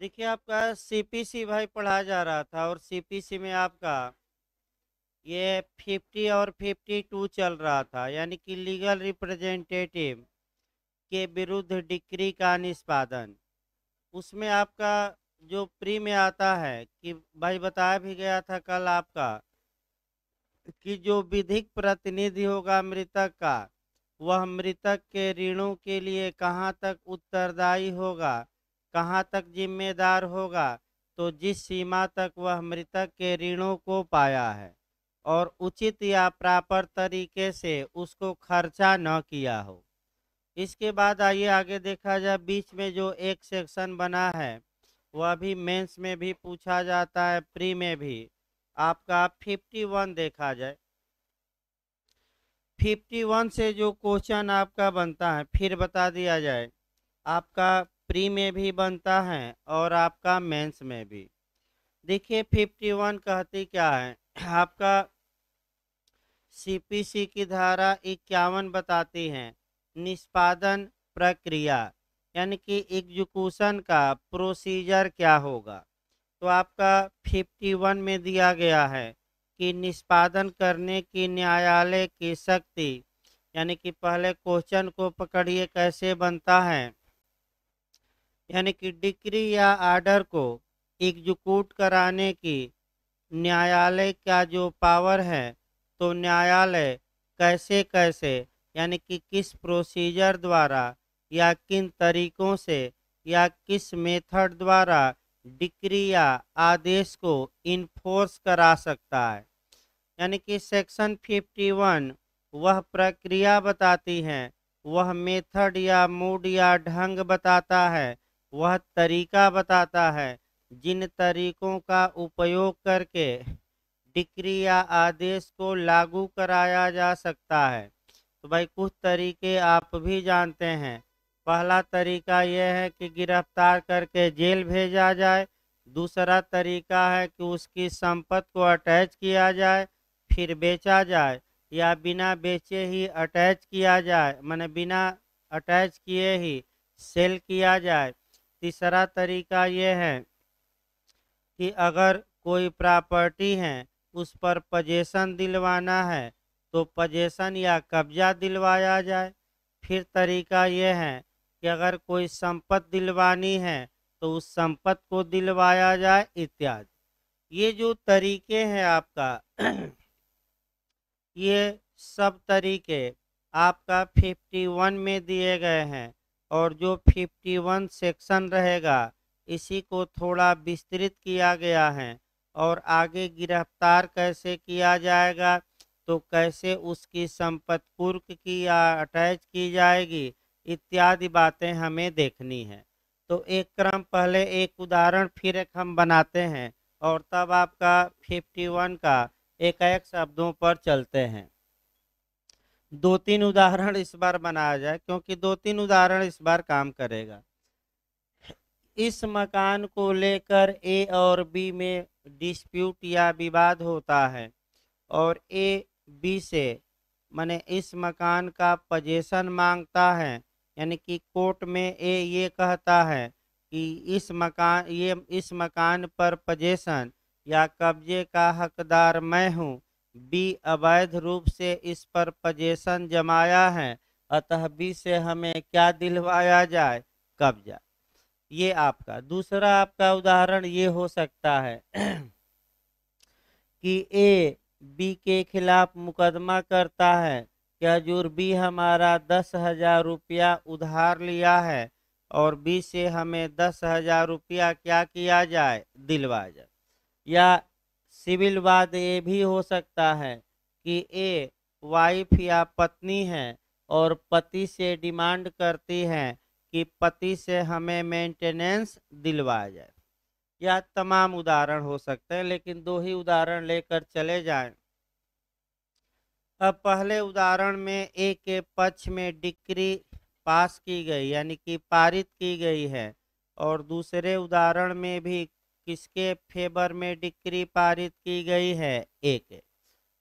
देखिए आपका सीपीसी भाई पढ़ा जा रहा था और सीपीसी में आपका ये 50 और 52 चल रहा था, यानी कि लीगल रिप्रेजेंटेटिव के विरुद्ध डिक्री का निष्पादन। उसमें आपका जो प्री में आता है कि भाई बताया भी गया था कल आपका कि जो विधिक प्रतिनिधि होगा मृतक का, वह मृतक के ऋणों के लिए कहाँ तक उत्तरदायी होगा, कहाँ तक जिम्मेदार होगा। तो जिस सीमा तक वह मृतक के ऋणों को पाया है और उचित या प्रॉपर तरीके से उसको खर्चा न किया हो। इसके बाद आइए आगे देखा जाए, बीच में जो एक सेक्शन बना है वह भी मेंस में भी पूछा जाता है, प्री में भी। आपका 51 देखा जाए, 51 से जो क्वेश्चन आपका बनता है फिर बता दिया जाए, आपका प्री में भी बनता है और आपका मेंस में भी। देखिए 51 कहती क्या है आपका, सीपीसी की धारा 51 बताती है निष्पादन प्रक्रिया, यानी कि एग्जीक्यूशन का प्रोसीजर क्या होगा। तो आपका 51 में दिया गया है कि निष्पादन करने की न्यायालय की शक्ति, यानी कि पहले क्वेश्चन को पकड़िए कैसे बनता है, यानी कि डिक्री या आर्डर को एग्जीक्यूट कराने की न्यायालय का जो पावर है, तो न्यायालय कैसे कैसे, यानी कि किस प्रोसीजर द्वारा या किन तरीकों से या किस मेथड द्वारा डिक्री या आदेश को इन्फोर्स करा सकता है। यानी कि सेक्शन 51 वह प्रक्रिया बताती है, वह मेथड या मूड या ढंग बताता है, वह तरीका बताता है जिन तरीकों का उपयोग करके डिक्री या आदेश को लागू कराया जा सकता है। तो भाई कुछ तरीके आप भी जानते हैं। पहला तरीका यह है कि गिरफ्तार करके जेल भेजा जाए। दूसरा तरीका है कि उसकी संपत्ति को अटैच किया जाए फिर बेचा जाए, या बिना बेचे ही अटैच किया जाए, माने बिना अटैच किए ही सेल किया जाए। तीसरा तरीका यह है कि अगर कोई प्रॉपर्टी है उस पर पजेशन दिलवाना है तो पजेशन या कब्जा दिलवाया जाए। फिर तरीका यह है कि अगर कोई संपत्ति दिलवानी है तो उस संपत्ति को दिलवाया जाए इत्यादि। ये जो तरीके हैं आपका ये सब तरीके आपका 51 में दिए गए हैं। और जो 51 सेक्शन रहेगा इसी को थोड़ा विस्तृत किया गया है। और आगे गिरफ्तार कैसे किया जाएगा, तो कैसे उसकी संपत्ति कुर्क की या अटैच की जाएगी इत्यादि बातें हमें देखनी है। तो एक क्रम पहले एक उदाहरण फिर एक हम बनाते हैं और तब आपका 51 का एक एक शब्दों पर चलते हैं। दो तीन उदाहरण इस बार बनाया जाए क्योंकि दो तीन उदाहरण इस बार काम करेगा। इस मकान को लेकर ए और बी में डिस्प्यूट या विवाद होता है और ए बी से माने इस मकान का पजेशन मांगता है। यानी कि कोर्ट में ए ये कहता है कि इस मकान पर पजेशन या कब्जे का हकदार मैं हूँ। बी अवैध रूप से इस पर पजेशन जमाया है, अतः बी से हमें क्या दिलवाया जाए, कब्जा। ये आपका दूसरा आपका उदाहरण ये हो सकता है कि ए बी के खिलाफ मुकदमा करता है कि हजूर बी हमारा 10,000 रुपया उधार लिया है और बी से हमें 10,000 रुपया क्या किया जाए, दिलवा जाए। या सिविल वाद ये भी हो सकता है कि ए वाइफ या पत्नी है और पति से डिमांड करती है कि पति से हमें मेंटेनेंस दिलवाया जाए। या तमाम उदाहरण हो सकते हैं, लेकिन दो ही उदाहरण लेकर चले जाएं। अब पहले उदाहरण में ए के पक्ष में डिक्री पास की गई, यानी कि पारित की गई है, और दूसरे उदाहरण में भी किसके फेवर में डिक्री पारित की गई है, ए के।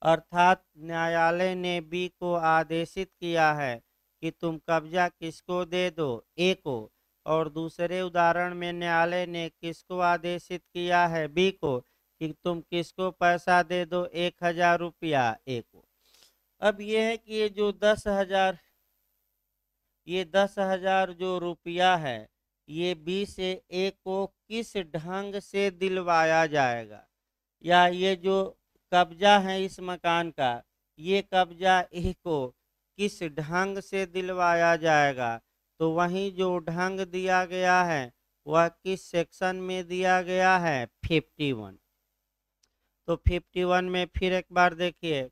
अर्थात न्यायालय ने बी को आदेशित किया है कि तुम कब्जा किसको दे दो, ए को, और दूसरे उदाहरण में न्यायालय ने किसको आदेशित किया है, बी को, कि तुम किसको पैसा दे दो, 1,000 रुपया ए को। अब ये है कि ये 10,000 जो रुपया है ये बी से ए को किस ढंग से दिलवाया जाएगा, या ये जो कब्जा है इस मकान का, ये कब्जा ए को किस ढंग से दिलवाया जाएगा। तो वहीं जो ढंग दिया गया है वह किस सेक्शन में दिया गया है, 51। तो 51 में फिर एक बार देखिए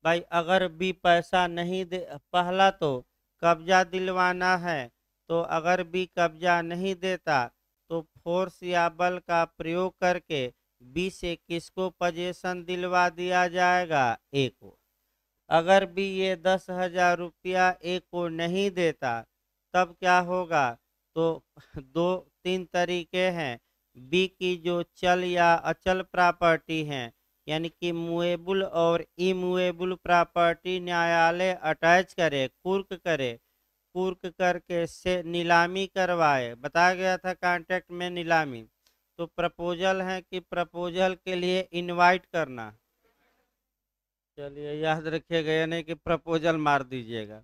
भाई, अगर बी पैसा नहीं दे, पहला तो कब्जा दिलवाना है, तो अगर बी कब्जा नहीं देता तो फोर्स या बल का प्रयोग करके बी से किसको पोजीशन दिलवा दिया जाएगा, ए को। अगर बी ये 10,000 रुपया ए को नहीं देता तब क्या होगा, तो दो तीन तरीके हैं। बी की जो चल या अचल प्रॉपर्टी है, यानी कि मूवेबल और इमूवेबल प्रॉपर्टी न्यायालय अटैच करे, कुर्क करके से नीलामी करवाए। बताया गया था कॉन्ट्रैक्ट में नीलामी। तो प्रपोजल है कि प्रपोजल के लिए इनवाइट करना, चलिए याद रखिएगा, यानी कि प्रपोजल मार दीजिएगा।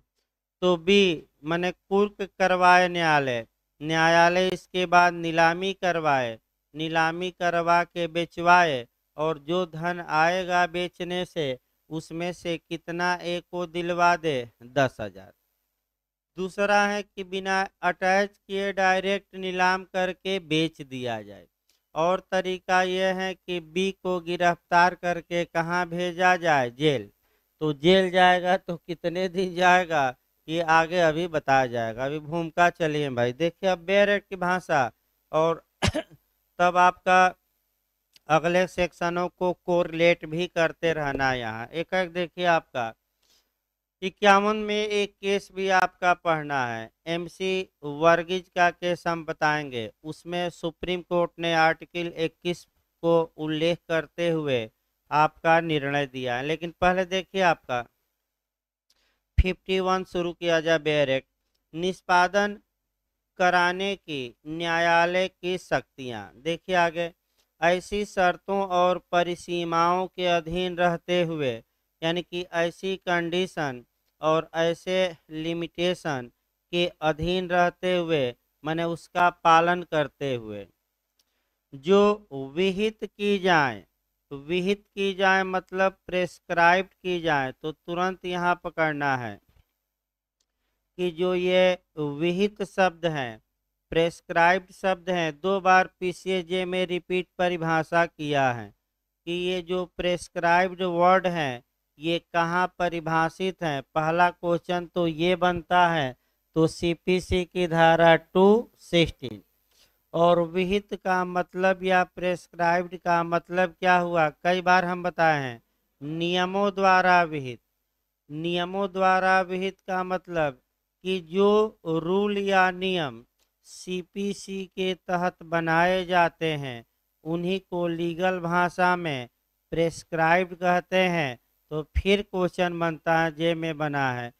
तो बी माने कुर्क करवाए न्यायालय इसके बाद नीलामी करवाए, नीलामी करवा के बेचवाए, और जो धन आएगा बेचने से उसमें से कितना ए को दिलवा दे, 10,000। दूसरा है कि बिना अटैच किए डायरेक्ट नीलाम करके बेच दिया जाए। और तरीका यह है कि बी को गिरफ्तार करके कहाँ भेजा जाए, जेल। तो जेल जाएगा तो कितने दिन जाएगा ये आगे अभी बताया जाएगा। अभी भूमिका चलिए भाई, देखिए अब बेयर की भाषा, और तब आपका अगले सेक्शनों को कोरिलेट भी करते रहना। यहाँ एक एक देखिए आपका 51 में एक केस भी आपका पढ़ना है, एमसी वर्गीज का केस हम बताएंगे। उसमें सुप्रीम कोर्ट ने आर्टिकल 21 को उल्लेख करते हुए आपका निर्णय दिया है। लेकिन पहले देखिए आपका 51 शुरू किया जाए, बेयर एक्ट। निष्पादन कराने की न्यायालय की शक्तियां, देखिए आगे, ऐसी शर्तों और परिसीमाओं के अधीन रहते हुए, यानी कि ऐसी कंडीशन और ऐसे लिमिटेशन के अधीन रहते हुए, माने उसका पालन करते हुए, जो विहित की जाए। विहित की जाए मतलब प्रेस्क्राइब्ड की जाए। तो तुरंत यहाँ पकड़ना है कि जो ये विहित शब्द हैं, प्रेस्क्राइब्ड शब्द हैं, 2 बार पीसीजे में रिपीट परिभाषा किया है कि ये जो प्रेस्क्राइब्ड वर्ड हैं ये कहाँ परिभाषित हैं। पहला क्वेश्चन तो ये बनता है, तो सीपीसी की धारा 216। और विहित का मतलब या प्रेस्क्राइब्ड का मतलब क्या हुआ, कई बार हम बताए हैं, नियमों द्वारा विहित। नियमों द्वारा विहित का मतलब कि जो रूल या नियम सीपीसी के तहत बनाए जाते हैं उन्हीं को लीगल भाषा में प्रेस्क्राइब्ड कहते हैं। तो फिर क्वेश्चन बनता है, जे में बना है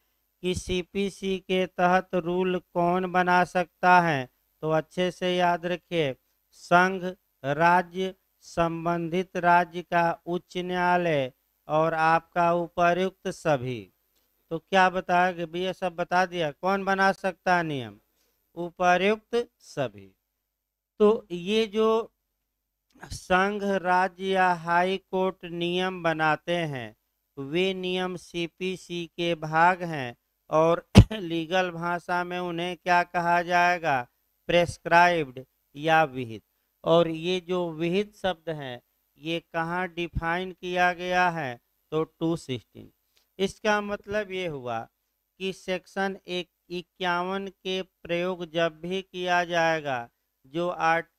कि सीपीसी के तहत रूल कौन बना सकता है। तो अच्छे से याद रखिए, संघ, राज्य, संबंधित राज्य का उच्च न्यायालय और आपका उपर्युक्त सभी। तो क्या बताया कि भैया सब बता दिया, कौन बना सकता है नियम, उपर्युक्त सभी। तो ये जो संघ, राज्य या हाई कोर्ट नियम बनाते हैं वे नियम सीपीसी के भाग हैं, और लीगल भाषा में उन्हें क्या कहा जाएगा, प्रेस्क्राइब्ड या विहित। और ये जो विहित शब्द है ये कहाँ डिफाइन किया गया है, तो 216। इसका मतलब ये हुआ कि सेक्शन 51 के प्रयोग जब भी किया जाएगा, जो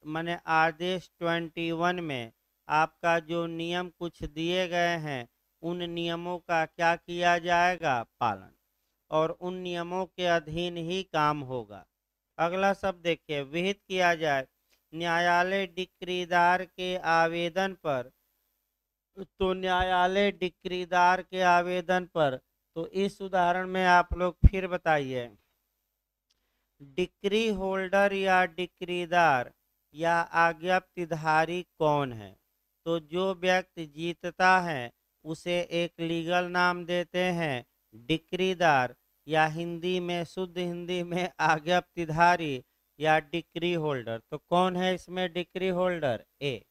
माने आदेश 21 में आपका जो नियम कुछ दिए गए हैं उन नियमों का क्या किया जाएगा, पालन, और उन नियमों के अधीन ही काम होगा। अगला शब्द देखिए, विहित किया जाए। न्यायालय डिक्रीदार के आवेदन पर, तो न्यायालय डिक्रीदार के आवेदन पर, तो इस उदाहरण में आप लोग फिर बताइए, डिक्री होल्डर या डिक्रीदार या आज्ञप्तिधारी कौन है? तो जो व्यक्ति जीतता है उसे एक लीगल नाम देते हैं डिक्रीदार, या हिंदी में, शुद्ध हिंदी में, आज्ञप्तिधारी या डिक्री होल्डर। तो कौन है इसमें डिक्री होल्डर? ए।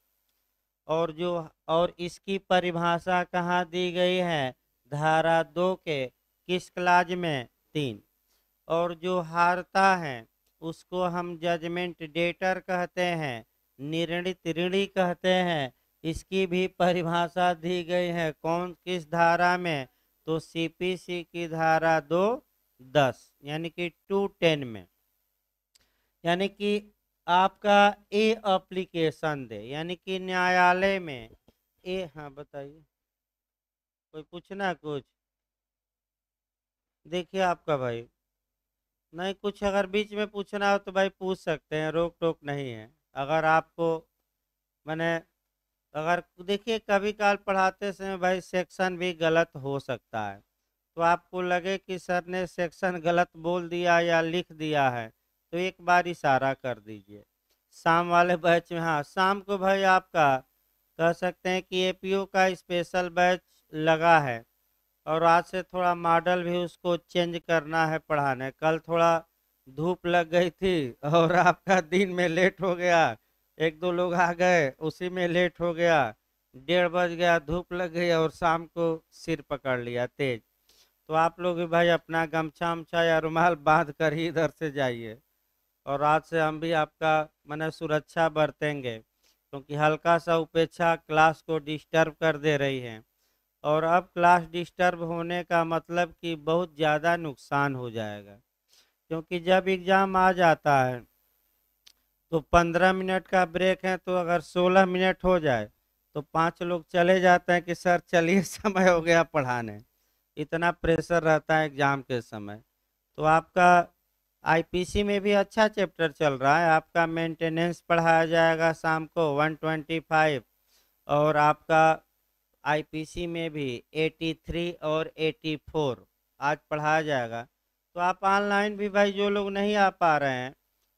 और इसकी परिभाषा कहाँ दी गई है? धारा 2 के किस क्लाज में? 3। और जो हारता है उसको हम जजमेंट डेटर कहते हैं, निर्णित ऋणी कहते हैं। इसकी भी परिभाषा दी गई है, कौन, किस धारा में? तो सीपीसी की धारा 210 यानी कि 210 में। यानी कि आपका ए एप्लीकेशन दे, यानी कि न्यायालय में ए। हाँ बताइए, कोई पूछना है कुछ? देखिए आपका भाई, नहीं कुछ अगर बीच में पूछना हो तो भाई पूछ सकते हैं, रोक टोक नहीं है। अगर आपको मैंने, अगर देखिए कभी काल पढ़ाते समय भाई सेक्शन भी गलत हो सकता है, तो आपको लगे कि सर ने सेक्शन गलत बोल दिया या लिख दिया है तो एक बार इशारा कर दीजिए। शाम वाले बैच में, हाँ शाम को भाई आपका कह सकते हैं कि एपीओ का स्पेशल बैच लगा है, और आज से थोड़ा मॉडल भी उसको चेंज करना है पढ़ाने। कल थोड़ा धूप लग गई थी और आपका दिन में लेट हो गया, एक दो लोग आ गए उसी में लेट हो गया, 1:30 बज गया, धूप लग गई और शाम को सिर पकड़ लिया तेज। तो आप लोग भी भाई अपना गमछा उमछा या रुमाल बांध कर ही इधर से जाइए। और आज से हम भी आपका माने सुरक्षा बरतेंगे, क्योंकि हल्का सा उपेक्षा क्लास को डिस्टर्ब कर दे रही है। और अब क्लास डिस्टर्ब होने का मतलब कि बहुत ज़्यादा नुकसान हो जाएगा, क्योंकि जब एग्ज़ाम आ जाता है तो 15 मिनट का ब्रेक है, तो अगर 16 मिनट हो जाए तो 5 लोग चले जाते हैं कि सर चलिए समय हो गया पढ़ाने। इतना प्रेशर रहता है एग्ज़ाम के समय। तो आपका आईपीसी में भी अच्छा चैप्टर चल रहा है, आपका मेंटेनेंस पढ़ाया जाएगा शाम को 125, और आपका आईपीसी में भी 83 और 84 आज पढ़ाया जाएगा। तो आप ऑनलाइन भी भाई, जो लोग नहीं आ पा रहे हैं,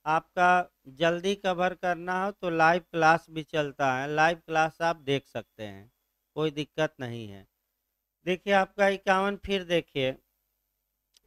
आपका जल्दी कवर करना हो तो लाइव क्लास भी चलता है, लाइव क्लास आप देख सकते हैं, कोई दिक्कत नहीं है। देखिए आपका 51 फिर देखिए,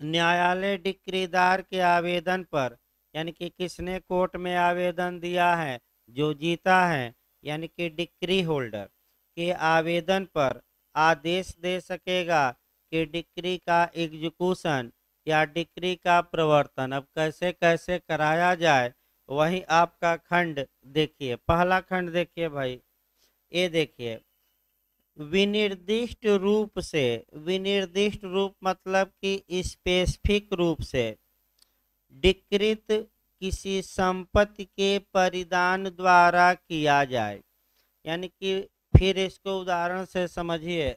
न्यायालय डिक्रीदार के आवेदन पर, यानी कि किसने कोर्ट में आवेदन दिया है? जो जीता है, यानी कि डिक्री होल्डर के आवेदन पर आदेश दे सकेगा कि डिक्री का एग्जीक्यूशन या डिक्री का प्रवर्तन अब कैसे कैसे कराया जाए। वही आपका खंड देखिए, पहला खंड देखिए भाई, ये देखिए, विनिर्दिष्ट रूप से, विनिर्दिष्ट रूप मतलब कि स्पेसिफिक रूप से डिक्रीत किसी संपत्ति के परिधान द्वारा किया जाए। यानी कि फिर इसको उदाहरण से समझिए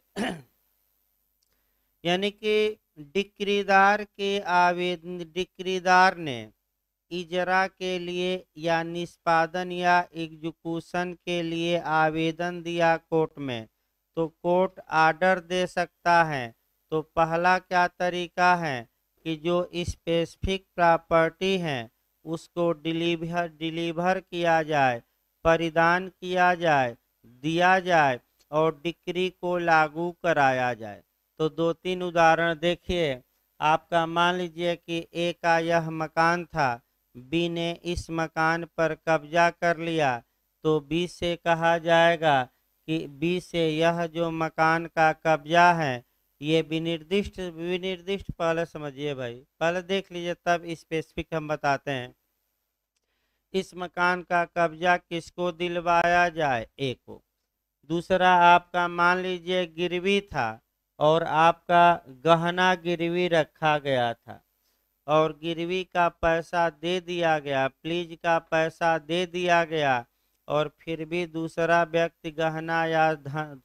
यानी कि डिक्रीदार के आवेदन, डिक्रीदार ने इजरा के लिए या निष्पादन या एग्जीक्यूशन के लिए आवेदन दिया कोर्ट में, तो कोर्ट आर्डर दे सकता है। तो पहला क्या तरीका है कि जो स्पेसिफिक प्रॉपर्टी है उसको डिलीवर किया जाए, परिधान किया जाए, दिया जाए और डिक्री को लागू कराया जाए। तो 2-3 उदाहरण देखिए। आपका मान लीजिए कि ए का यह मकान था, बी ने इस मकान पर कब्जा कर लिया, तो बी से कहा जाएगा कि बी से यह जो मकान का कब्जा है ये विनिर्दिष्ट, विनिर्दिष्ट पहले समझिए भाई, पहले देख लीजिए तब स्पेसिफिक हम बताते हैं। इस मकान का कब्जा किसको दिलवाया जाए? ए को। दूसरा आपका मान लीजिए गिरवी था और आपका गहना गिरवी रखा गया था और गिरवी का पैसा दे दिया गया, प्लीज का पैसा दे दिया गया, और फिर भी दूसरा व्यक्ति गहना या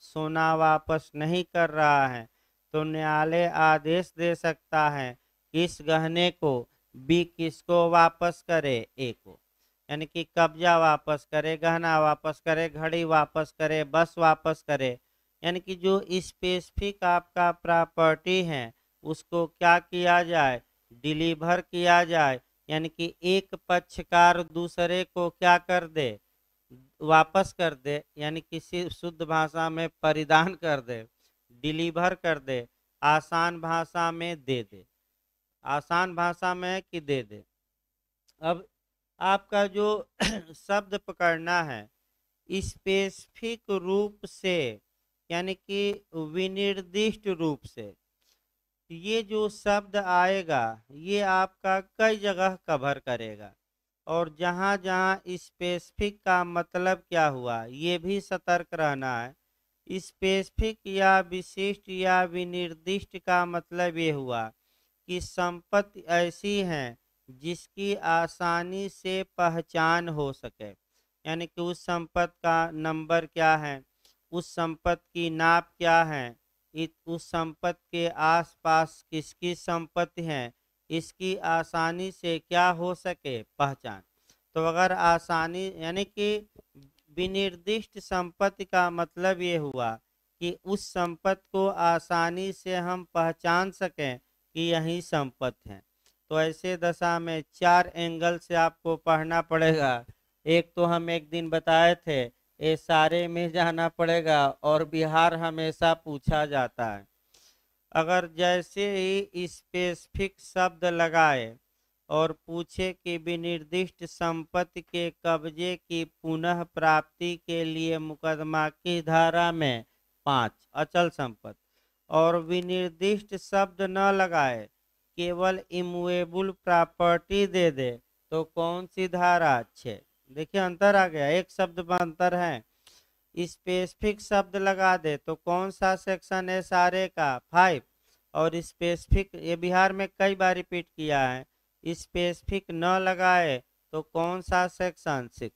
सोना वापस नहीं कर रहा है, तो न्यायालय आदेश दे सकता है कि इस गहने को बी किसको वापस करे? ए को। यानी कि कब्जा वापस करे, गहना वापस करे, घड़ी वापस करे, बस वापस करे। यानी कि जो स्पेसिफिक आपका प्रॉपर्टी है उसको क्या किया जाए? डिलीवर किया जाए, यानी कि एक पक्षकार दूसरे को क्या कर दे, वापस कर दे, यानी किसी शुद्ध भाषा में परिधान कर दे, डिलीवर कर दे, आसान भाषा में दे दे, आसान भाषा में कि दे दे। अब आपका जो शब्द पकड़ना है स्पेसिफिक रूप से, यानी कि विनिर्दिष्ट रूप से, ये जो शब्द आएगा ये आपका कई जगह कवर करेगा, और जहाँ जहाँ स्पेसिफिक का मतलब क्या हुआ ये भी सतर्क रहना है। स्पेसिफिक या विशिष्ट या विनिर्दिष्ट का मतलब ये हुआ कि संपत्ति ऐसी है जिसकी आसानी से पहचान हो सके, यानी कि उस संपत्ति का नंबर क्या है, उस संपत्ति की नाप क्या है, उस संपत्ति के आसपास किसकी संपत्ति है, इसकी आसानी से क्या हो सके, पहचान। तो अगर आसानी यानी कि विनिर्दिष्ट संपत्ति का मतलब ये हुआ कि उस संपत्ति को आसानी से हम पहचान सकें कि यही संपत्ति है। तो ऐसे दशा में चार एंगल से आपको पढ़ना पड़ेगा। एक तो हम एक दिन बताए थे, ये सारे में जाना पड़ेगा, और बिहार हमेशा पूछा जाता है। अगर जैसे ही स्पेसिफिक शब्द लगाए और पूछे कि विनिर्दिष्ट संपत्ति के कब्जे की पुनः प्राप्ति के लिए मुकदमा की धारा में 5 अचल संपत्ति, और विनिर्दिष्ट शब्द न लगाए, केवल इमूवेबल प्रॉपर्टी दे दे, तो कौन सी धारा, 6। देखिए अंतर आ गया, एक शब्द में अंतर है। स्पेसिफिक शब्द लगा दे तो कौन सा सेक्शन है सारे का, 5, और स्पेसिफिक, ये बिहार में कई बार रिपीट किया है, स्पेसिफिक न लगाए तो कौन सा सेक्शन, 6।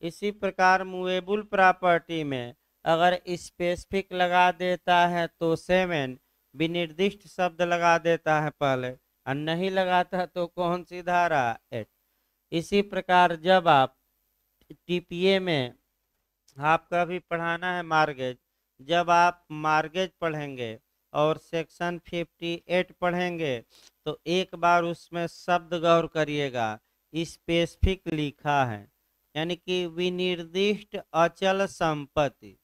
इसी प्रकार मूवेबल प्रॉपर्टी में अगर स्पेसिफिक लगा देता है तो 7, विनिर्दिष्ट शब्द लगा देता है पहले और नहीं लगाता तो कौन सी धारा, 8। इसी प्रकार जब आप टीपीए में आपका भी पढ़ाना है मार्गेज, जब आप मार्गेज पढ़ेंगे और सेक्शन 58 पढ़ेंगे तो एक बार उसमें शब्द गौर करिएगा, स्पेसिफिक लिखा है, यानी कि विनिर्दिष्ट अचल संपत्ति,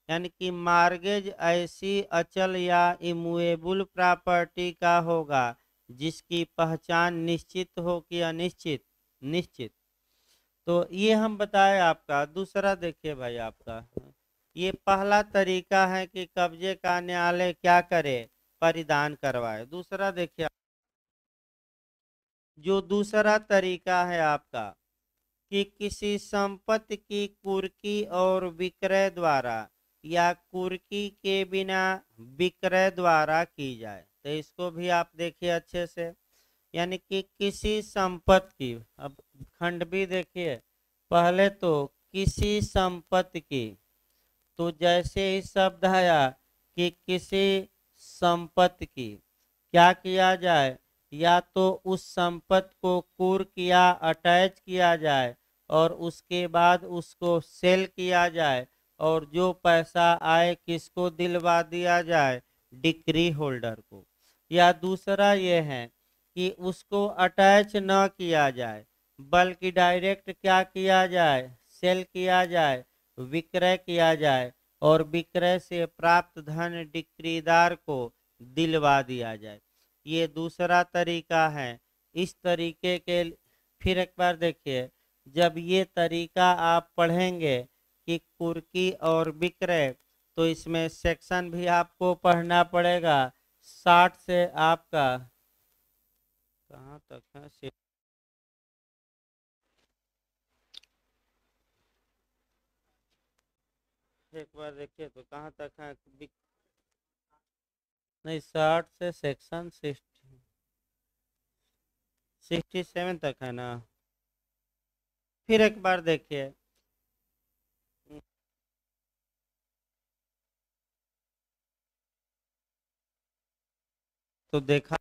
यानी कि मार्गेज ऐसी अचल या इमूवेबल प्रॉपर्टी का होगा जिसकी पहचान निश्चित हो कि अनिश्चित, निश्चित। तो ये हम बताए। आपका दूसरा देखिए भाई, आपका ये पहला तरीका है कि कब्जे का न्यायालय क्या करे, परिधान करवाए। दूसरा देखिए, जो दूसरा तरीका है आपका कि किसी संपत्ति की कुर्की और विक्रय द्वारा या कुर्की के बिना विक्रय द्वारा की जाए, तो इसको भी आप देखिए अच्छे से, यानी कि किसी संपत्ति की, अब खंड भी देखिए, पहले तो किसी संपत्ति की, तो जैसे ही शब्द आया कि किसी संपत्ति की क्या किया जाए, या तो उस संपत्ति को कुर्क या अटैच किया जाए और उसके बाद उसको सेल किया जाए, और जो पैसा आए किसको दिलवा दिया जाए, डिक्री होल्डर को। या दूसरा ये है कि उसको अटैच न किया जाए बल्कि डायरेक्ट क्या किया जाए, सेल किया जाए, विक्रय किया जाए, और विक्रय से प्राप्त धन डिक्रीदार को दिलवा दिया जाए। ये दूसरा तरीका है। इस तरीके के फिर एक बार देखिए, जब ये तरीका आप पढ़ेंगे कि कुर्की और विक्रय, तो इसमें सेक्शन भी आपको पढ़ना पड़ेगा। 60 से आपका कहाँ तक है, एक बार देखिए तो कहाँ तक है, नहीं 60 से सेक्शन 67 तक है ना। फिर एक बार देखिए, तो देखा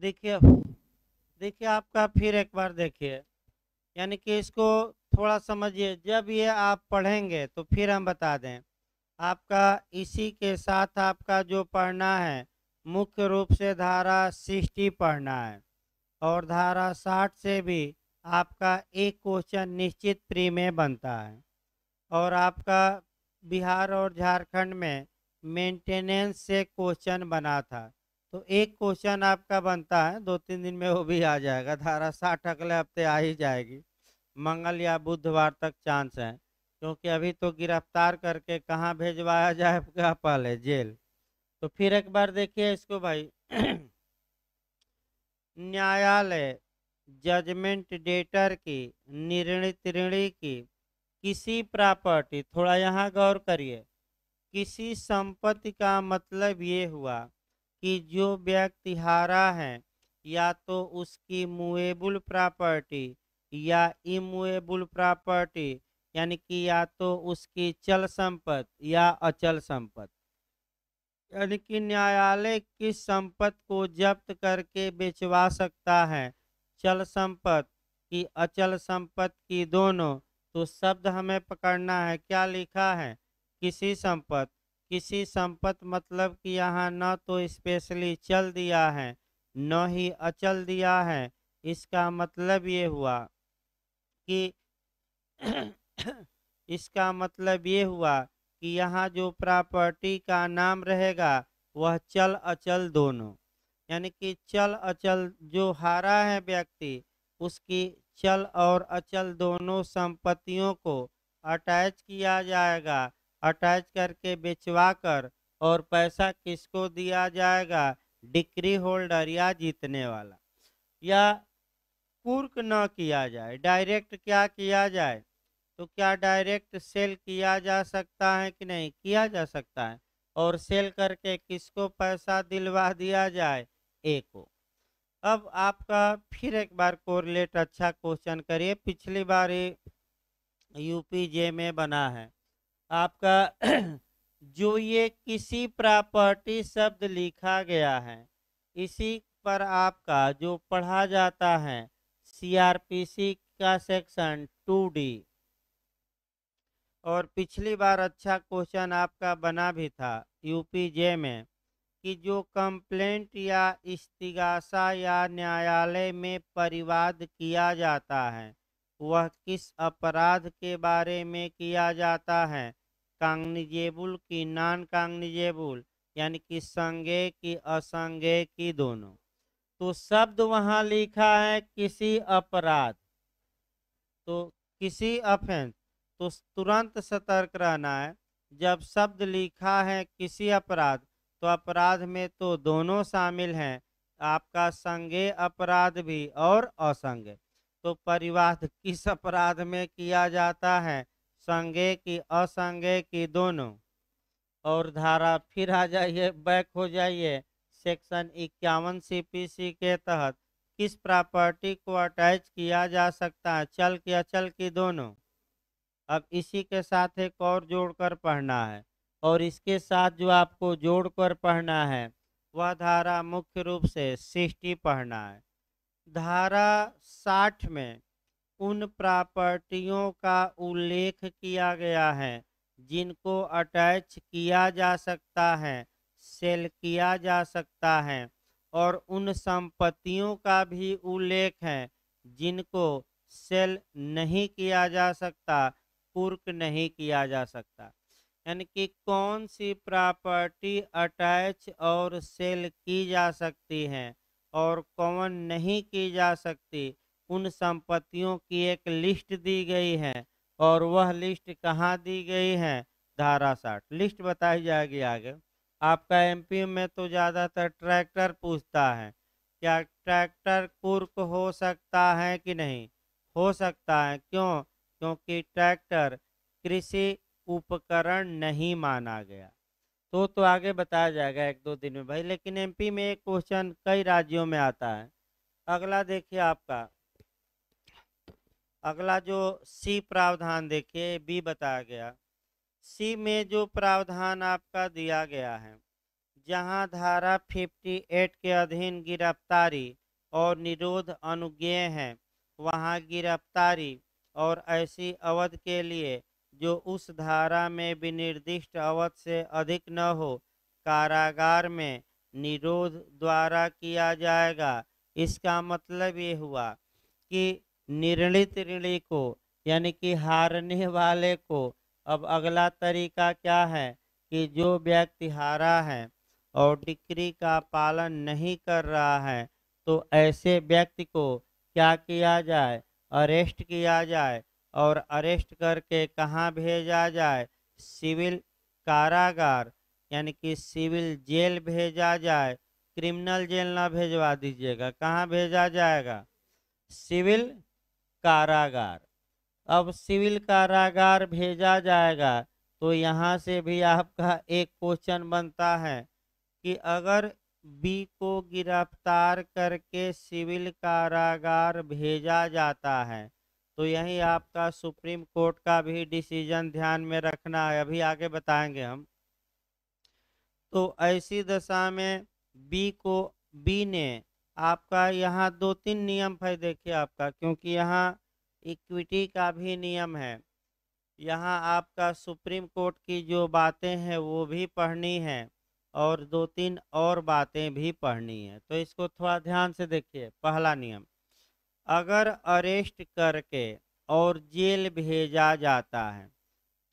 देखिए देखिए आपका फिर एक बार देखिए, यानी कि इसको थोड़ा समझिए, जब ये आप पढ़ेंगे तो फिर हम बता दें। आपका इसी के साथ आपका जो पढ़ना है, मुख्य रूप से धारा 60 पढ़ना है, और धारा 60 से भी आपका एक क्वेश्चन निश्चित प्री में बनता है। और आपका बिहार और झारखंड में मेंटेनेंस से क्वेश्चन बना था, तो एक क्वेश्चन आपका बनता है, 2-3 दिन में वो भी आ जाएगा। धारा 60 अगले हफ्ते आ ही जाएगी, मंगल या बुधवार तक चांस है, क्योंकि अभी तो गिरफ्तार करके कहाँ भेजवाया जाएगा, पहले जेल। तो फिर एक बार देखिए इसको भाई। न्यायालय जजमेंट डेटर की निर्णित ऋणी की किसी प्रॉपर्टी, थोड़ा यहाँ गौर करिए, किसी संपत्ति का मतलब ये हुआ कि जो व्यक्ति हारा है, या तो उसकी मूवेबल प्रॉपर्टी या इमूवेबल प्रॉपर्टी, यानी कि या तो उसकी चल संपत्ति या अचल संपत्ति, यानी कि न्यायालय किस संपत्ति को जब्त करके बेचवा सकता है, चल संपत्ति की अचल संपत्ति की दोनों। तो शब्द हमें पकड़ना है, क्या लिखा है, किसी संपत्ति। किसी संपत्ति मतलब कि यहाँ न तो स्पेशली चल दिया है, न ही अचल दिया है। इसका मतलब ये हुआ कि इसका मतलब ये हुआ कि यहाँ जो प्रॉपर्टी का नाम रहेगा वह चल अचल दोनों, यानी कि चल अचल जो हारा है व्यक्ति, उसकी चल और अचल दोनों संपत्तियों को अटैच किया जाएगा। अटैच करके बेचवा कर, और पैसा किसको दिया जाएगा, डिक्री होल्डर या जीतने वाला। या कुर्क न किया जाए, डायरेक्ट क्या किया जाए, तो क्या डायरेक्ट सेल किया जा सकता है कि नहीं, किया जा सकता है। और सेल करके किसको पैसा दिलवा दिया जाए, ए को। अब आपका फिर एक बार कोरिलेट अच्छा क्वेश्चन करिए, पिछली बार यूपी जे में बना है आपका। जो ये किसी प्रॉपर्टी शब्द लिखा गया है, इसी पर आपका जो पढ़ा जाता है सीआरपीसी का सेक्शन 2D। और पिछली बार अच्छा क्वेश्चन आपका बना भी था यूपी जे में, कि जो कंप्लेंट या इस्तिगासा या न्यायालय में परिवाद किया जाता है, वह किस अपराध के बारे में किया जाता है, कांग्निजेबल की नॉन कांग्निजेबल, यानी कि संज्ञेय की असंज्ञेय की दोनों। तो शब्द वहां लिखा है किसी अपराध, तो किसी ऑफेंस, तो तुरंत सतर्क रहना है। जब शब्द लिखा है किसी अपराध, तो अपराध में तो दोनों शामिल हैं, आपका संज्ञेय अपराध भी और असंज्ञेय। तो परिवाद किस अपराध में किया जाता है, संज्ञेय की असंज्ञेय की दोनों। और धारा फिर आ जाइए, बैक हो जाइए, सेक्शन 51 सीपीसी के तहत किस प्रॉपर्टी को अटैच किया जा सकता है, चल की अचल की दोनों। अब इसी के साथ एक और जोड़कर पढ़ना है, और इसके साथ जो आपको जोड़कर पढ़ना है वह धारा मुख्य रूप से 60 पढ़ना है। धारा 60 में उन प्रॉपर्टियों का उल्लेख किया गया है जिनको अटैच किया जा सकता है, सेल किया जा सकता है, और उन संपत्तियों का भी उल्लेख है जिनको सेल नहीं किया जा सकता, कुर्क नहीं किया जा सकता। यानी कि कौन सी प्रॉपर्टी अटैच और सेल की जा सकती है और कौन नहीं की जा सकती, उन संपत्तियों की एक लिस्ट दी गई है। और वह लिस्ट कहाँ दी गई है, धारा 60 लिस्ट बताई जाएगी आगे। आपका एमपी में तो ज़्यादातर ट्रैक्टर पूछता है, क्या ट्रैक्टर कुर्क हो सकता है कि नहीं, हो सकता है। क्यों, क्योंकि ट्रैक्टर कृषि उपकरण नहीं माना गया। तो आगे बताया जाएगा 1-2 दिन में भाई, लेकिन एमपी में एक क्वेश्चन कई राज्यों में आता है। अगला देखिए आपका, अगला जो सी प्रावधान देखिए, बी बताया गया। सी में जो प्रावधान आपका दिया गया है, जहां धारा 58 के अधीन गिरफ्तारी और निरोध अनुज्ञेय है, वहां गिरफ्तारी और ऐसी अवधि के लिए जो उस धारा में विनिर्दिष्ट अवधि से अधिक न हो, कारागार में निरोध द्वारा किया जाएगा। इसका मतलब ये हुआ कि निर्णित ऋणी को यानी कि हारने वाले को अब अगला तरीका क्या है कि जो व्यक्ति हारा है और डिक्री का पालन नहीं कर रहा है, तो ऐसे व्यक्ति को क्या किया जाए, अरेस्ट किया जाए और अरेस्ट करके कहाँ भेजा जाए, सिविल कारागार यानी कि सिविल जेल भेजा जाए। क्रिमिनल जेल ना भेजवा दीजिएगा, कहाँ भेजा जाएगा, सिविल कारागार। अब सिविल कारागार भेजा जाएगा तो यहाँ से भी आपका एक क्वेश्चन बनता है कि अगर बी को गिरफ्तार करके सिविल कारागार भेजा जाता है, तो यही आपका सुप्रीम कोर्ट का भी डिसीजन ध्यान में रखना है, अभी आगे बताएंगे हम। तो ऐसी दशा में बी ने आपका यहाँ 2-3 नियम है, देखिए आपका, क्योंकि यहाँ इक्विटी का भी नियम है, यहाँ आपका सुप्रीम कोर्ट की जो बातें हैं वो भी पढ़नी है और 2-3 और बातें भी पढ़नी है। तो इसको थोड़ा ध्यान से देखिए। पहला नियम, अगर अरेस्ट करके और जेल भेजा जाता है,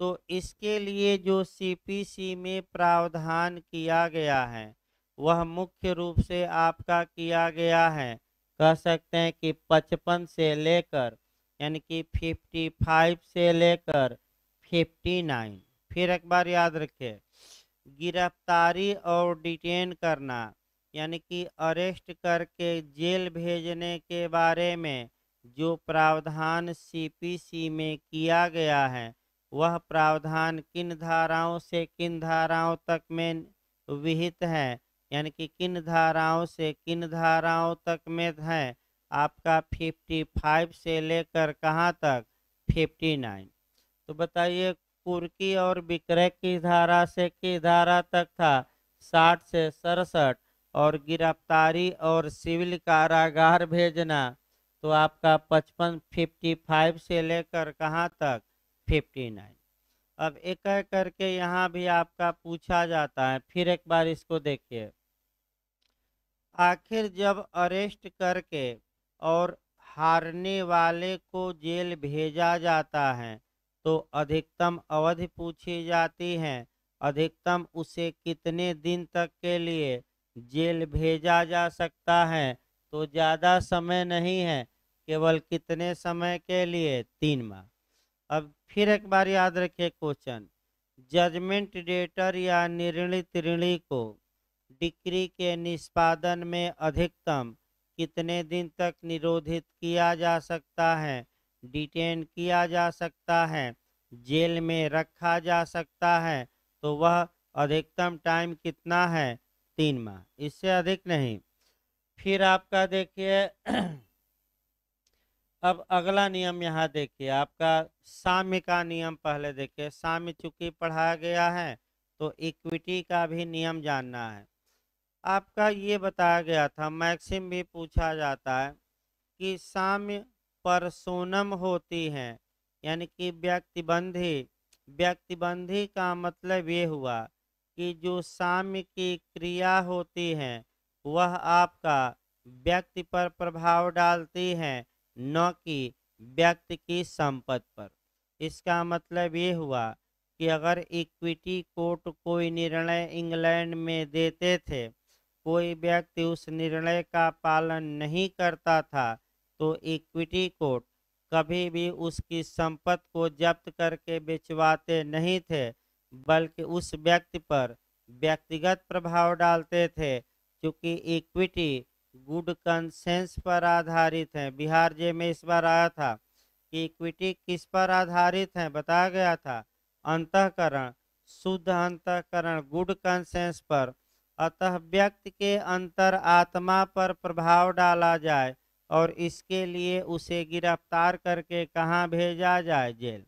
तो इसके लिए जो सीपीसी में प्रावधान किया गया है वह मुख्य रूप से आपका किया गया है, कह सकते हैं कि 55 से लेकर यानी कि 55 से लेकर 59। फिर एक बार याद रखिए, गिरफ्तारी और डिटेन करना यानी कि अरेस्ट करके जेल भेजने के बारे में जो प्रावधान सीपीसी में किया गया है, वह प्रावधान किन धाराओं से किन धाराओं तक में विहित है, यानी कि किन धाराओं से किन धाराओं तक में है, आपका 55 से लेकर कहाँ तक, 59। तो बताइए, कुर्की और विक्रय की धारा से की धारा तक था, 60 से 67। और गिरफ्तारी और सिविल कारागार भेजना तो आपका 55 से लेकर कहाँ तक, 59। अब एक एक करके यहाँ भी आपका पूछा जाता है। फिर एक बार इसको देखिए, आखिर जब अरेस्ट करके और हारने वाले को जेल भेजा जाता है तो अधिकतम अवधि पूछी जाती है, अधिकतम उसे कितने दिन तक के लिए जेल भेजा जा सकता है। तो ज़्यादा समय नहीं है, केवल कितने समय के लिए, 3 माह। अब फिर एक बार याद रखिए क्वेश्चन, जजमेंट डेटर या निर्णित ऋणी को डिक्री के निष्पादन में अधिकतम कितने दिन तक निरोधित किया जा सकता है, डिटेन किया जा सकता है, जेल में रखा जा सकता है। तो वह अधिकतम टाइम कितना है, 3 माह, इससे अधिक नहीं। फिर आपका देखिए अब अगला नियम यहाँ देखिए, आपका साम्य का नियम पहले देखिए। साम्य चूंकि पढ़ाया गया है तो इक्विटी का भी नियम जानना है। आपका ये बताया गया था, मैक्सिम भी पूछा जाता है कि साम्य परसोनम होती है, यानी कि व्यक्तिबंधी। व्यक्तिबंधी का मतलब ये हुआ कि जो साम्य की क्रिया होती है वह आपका व्यक्ति पर प्रभाव डालती है, न कि व्यक्ति की संपत्ति पर। इसका मतलब ये हुआ कि अगर इक्विटी कोर्ट कोई निर्णय इंग्लैंड में देते थे, कोई व्यक्ति उस निर्णय का पालन नहीं करता था, तो इक्विटी कोर्ट कभी भी उसकी संपत्ति को जब्त करके बेचवाते नहीं थे, बल्कि उस व्यक्ति पर व्यक्तिगत प्रभाव डालते थे। क्योंकि इक्विटी गुड कंसेंस पर आधारित है। बिहार जे में इस बार आया था कि इक्विटी किस पर आधारित है, बताया गया था, अंतःकरण, शुद्ध अंतःकरण, गुड कंसेंस पर। अतः व्यक्ति के अंतर आत्मा पर प्रभाव डाला जाए और इसके लिए उसे गिरफ्तार करके कहाँ भेजा जाए, जेल।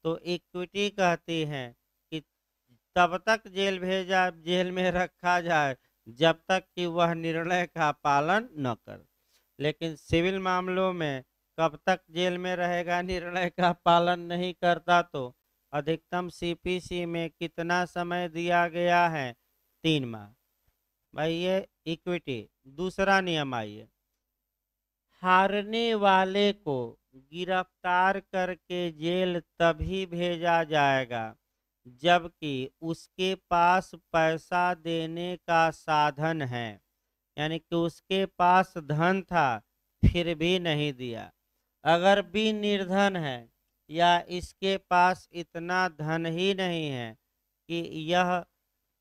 तो इक्विटी कहती है कि तब तक जेल में रखा जाए जब तक कि वह निर्णय का पालन न कर। लेकिन सिविल मामलों में कब तक जेल में रहेगा, निर्णय का पालन नहीं करता तो। अधिकतम सीपीसी में कितना समय दिया गया है, 3 माह। भाई ये इक्विटी। दूसरा नियम आइए, हारने वाले को गिरफ्तार करके जेल तभी भेजा जाएगा जबकि उसके पास पैसा देने का साधन है, यानी कि उसके पास धन था फिर भी नहीं दिया। अगर भी निर्धन है या इसके पास इतना धन ही नहीं है कि यह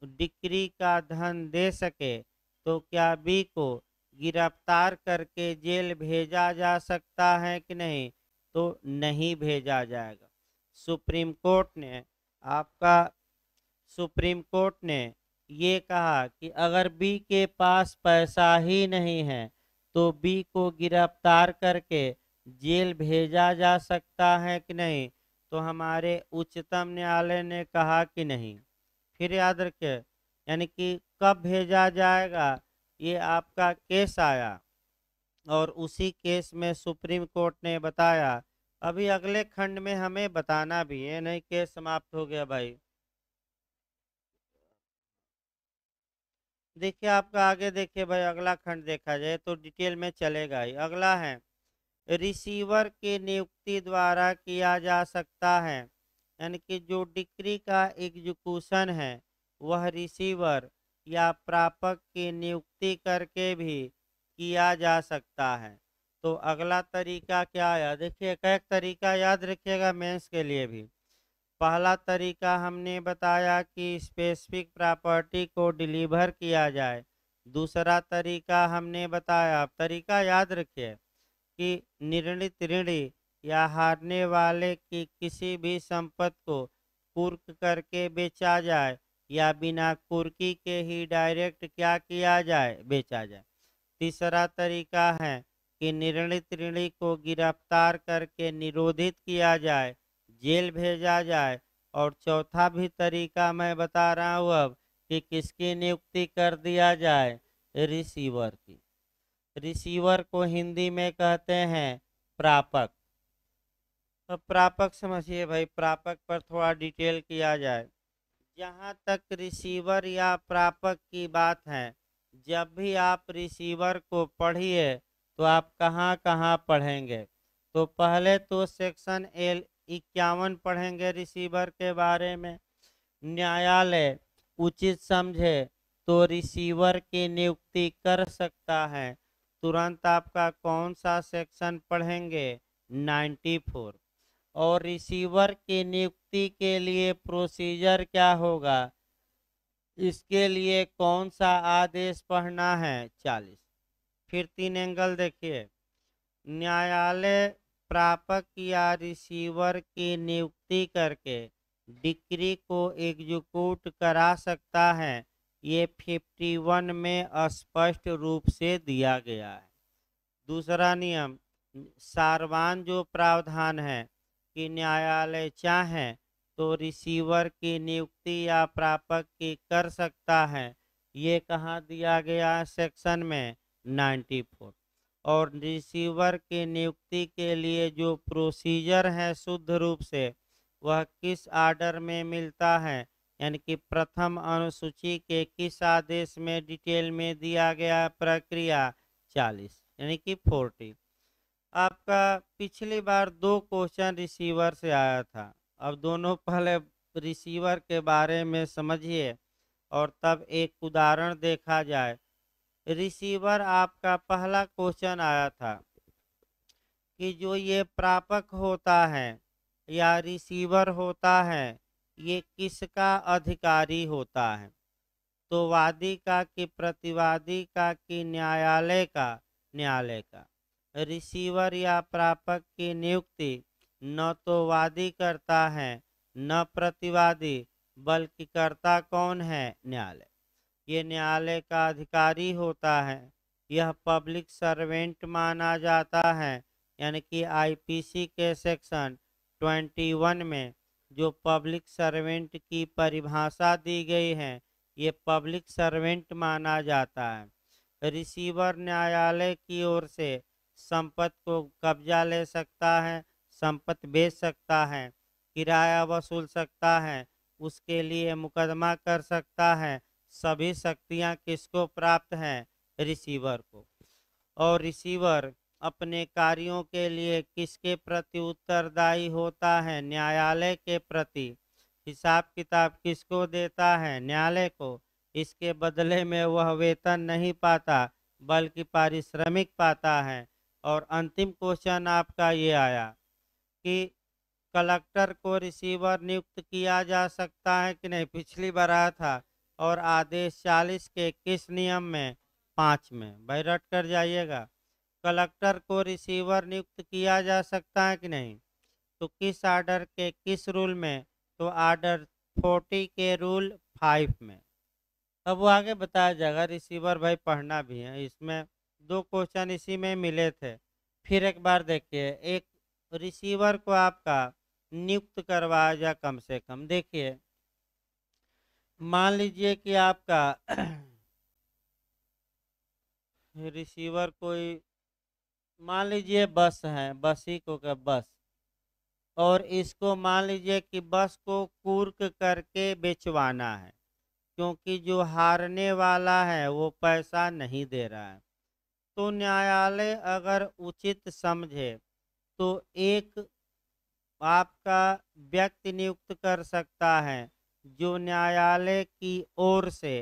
डिक्री का धन दे सके, तो क्या बी को गिरफ्तार करके जेल भेजा जा सकता है कि नहीं? तो नहीं भेजा जाएगा। सुप्रीम कोर्ट ने आपका सुप्रीम कोर्ट ने ये कहा कि अगर बी के पास पैसा ही नहीं है तो बी को गिरफ्तार करके जेल भेजा जा सकता है कि नहीं? तो हमारे उच्चतम न्यायालय ने कहा कि नहीं। फिर याद रखिए, यानी कि कब भेजा जाएगा, ये आपका केस आया और उसी केस में सुप्रीम कोर्ट ने बताया। अभी अगले खंड में हमें बताना भी है, नहीं केस समाप्त हो गया भाई। देखिए आपका आगे देखिए भाई, अगला खंड देखा जाए तो डिटेल में चलेगा ही। अगला है, रिसीवर के नियुक्ति द्वारा किया जा सकता है, यानी कि जो डिक्री का एग्जीक्यूशन है वह रिसीवर या प्रापक की नियुक्ति करके भी किया जा सकता है। तो अगला तरीका क्या है, देखिए एक तरीका याद रखिएगा मेंस के लिए भी। पहला तरीका हमने बताया कि स्पेसिफिक प्रॉपर्टी को डिलीवर किया जाए। दूसरा तरीका हमने बताया, तरीका याद रखिए, कि निर्णित ऋणी या हारने वाले की किसी भी संपत्ति को कुर्क करके बेचा जाए या बिना कुर्की के ही डायरेक्ट क्या किया जाए, बेचा जाए। तीसरा तरीका है कि निर्णित ऋणी को गिरफ्तार करके निरोधित किया जाए, जेल भेजा जाए। और चौथा भी तरीका मैं बता रहा हूँ अब, कि किसकी नियुक्ति कर दिया जाए, रिसीवर की। रिसीवर को हिंदी में कहते हैं प्रापक। तो प्रापक समझिए भाई, प्रापक पर थोड़ा डिटेल किया जाए। जहाँ तक रिसीवर या प्रापक की बात है, जब भी आप रिसीवर को पढ़िए तो आप कहाँ कहाँ पढ़ेंगे? तो पहले तो सेक्शन 51 पढ़ेंगे रिसीवर के बारे में। न्यायालय उचित समझे तो रिसीवर की नियुक्ति कर सकता है। तुरंत आपका कौन सा सेक्शन पढ़ेंगे, 94। और रिसीवर की नियुक्ति के लिए प्रोसीजर क्या होगा, इसके लिए कौन सा आदेश पढ़ना है, 40। फिर 3 एंगल देखिए, न्यायालय प्रापक या रिसीवर की नियुक्ति करके डिक्री को एग्जीक्यूट करा सकता है। ये 51 में स्पष्ट रूप से दिया गया है। दूसरा नियम, सारवान जो प्रावधान है कि न्यायालय चाहे तो रिसीवर की नियुक्ति या प्रापक की कर सकता है, ये कहाँ दिया गया है, सेक्शन में 94। और रिसीवर की नियुक्ति के लिए जो प्रोसीजर है शुद्ध रूप से, वह किस आर्डर में मिलता है, यानी कि प्रथम अनुसूची के किस आदेश में डिटेल में दिया गया प्रक्रिया, 40 यानी कि 40। आपका पिछली बार 2 क्वेश्चन रिसीवर से आया था। अब दोनों पहले रिसीवर के बारे में समझिए और तब एक उदाहरण देखा जाए। रिसीवर आपका पहला क्वेश्चन आया था कि जो ये प्रापक होता है या रिसीवर होता है, ये किसका अधिकारी होता है? तो वादी का कि प्रतिवादी का कि न्यायालय का? न्यायालय का। रिसीवर या प्रापक की नियुक्ति न तो वादी करता है न प्रतिवादी, बल्कि करता कौन है, न्यायालय। ये न्यायालय का अधिकारी होता है। यह पब्लिक सर्वेंट माना जाता है, यानी कि आईपीसी के सेक्शन 21 में जो पब्लिक सर्वेंट की परिभाषा दी गई है ये पब्लिक सर्वेंट माना जाता है। रिसीवर न्यायालय की ओर से संपत्ति को कब्जा ले सकता है, संपत्ति बेच सकता है, किराया वसूल सकता है, उसके लिए मुकदमा कर सकता है। सभी शक्तियां किसको प्राप्त हैं? रिसीवर को। और रिसीवर अपने कार्यों के लिए किसके प्रति उत्तरदायी होता है? न्यायालय के प्रति। हिसाब किताब किसको देता है? न्यायालय को। इसके बदले में वह वेतन नहीं पाता बल्कि पारिश्रमिक पाता है। और अंतिम क्वेश्चन आपका ये आया कि कलेक्टर को रिसीवर नियुक्त किया जा सकता है कि नहीं? पिछली बार आया था। और आदेश 40 के किस नियम में? 5 में। भाई रट कर जाइएगा। कलेक्टर को रिसीवर नियुक्त किया जा सकता है कि नहीं? तो किस आर्डर के किस रूल में? तो आर्डर 40 के रूल 5 में। अब वो आगे बताया जाएगा। रिसीवर भाई पढ़ना भी है, इसमें 2 क्वेश्चन इसी में मिले थे। फिर एक बार देखिए, एक रिसीवर को आपका नियुक्त करवाया जा कम से कम। देखिए मान लीजिए कि आपका रिसीवर कोई, मान लीजिए बस है, बस ही को का बस, और इसको मान लीजिए कि बस को कुर्क करके बेचवाना है क्योंकि जो हारने वाला है वो पैसा नहीं दे रहा है। तो न्यायालय अगर उचित समझे तो एक आपका व्यक्ति नियुक्त कर सकता है जो न्यायालय की ओर से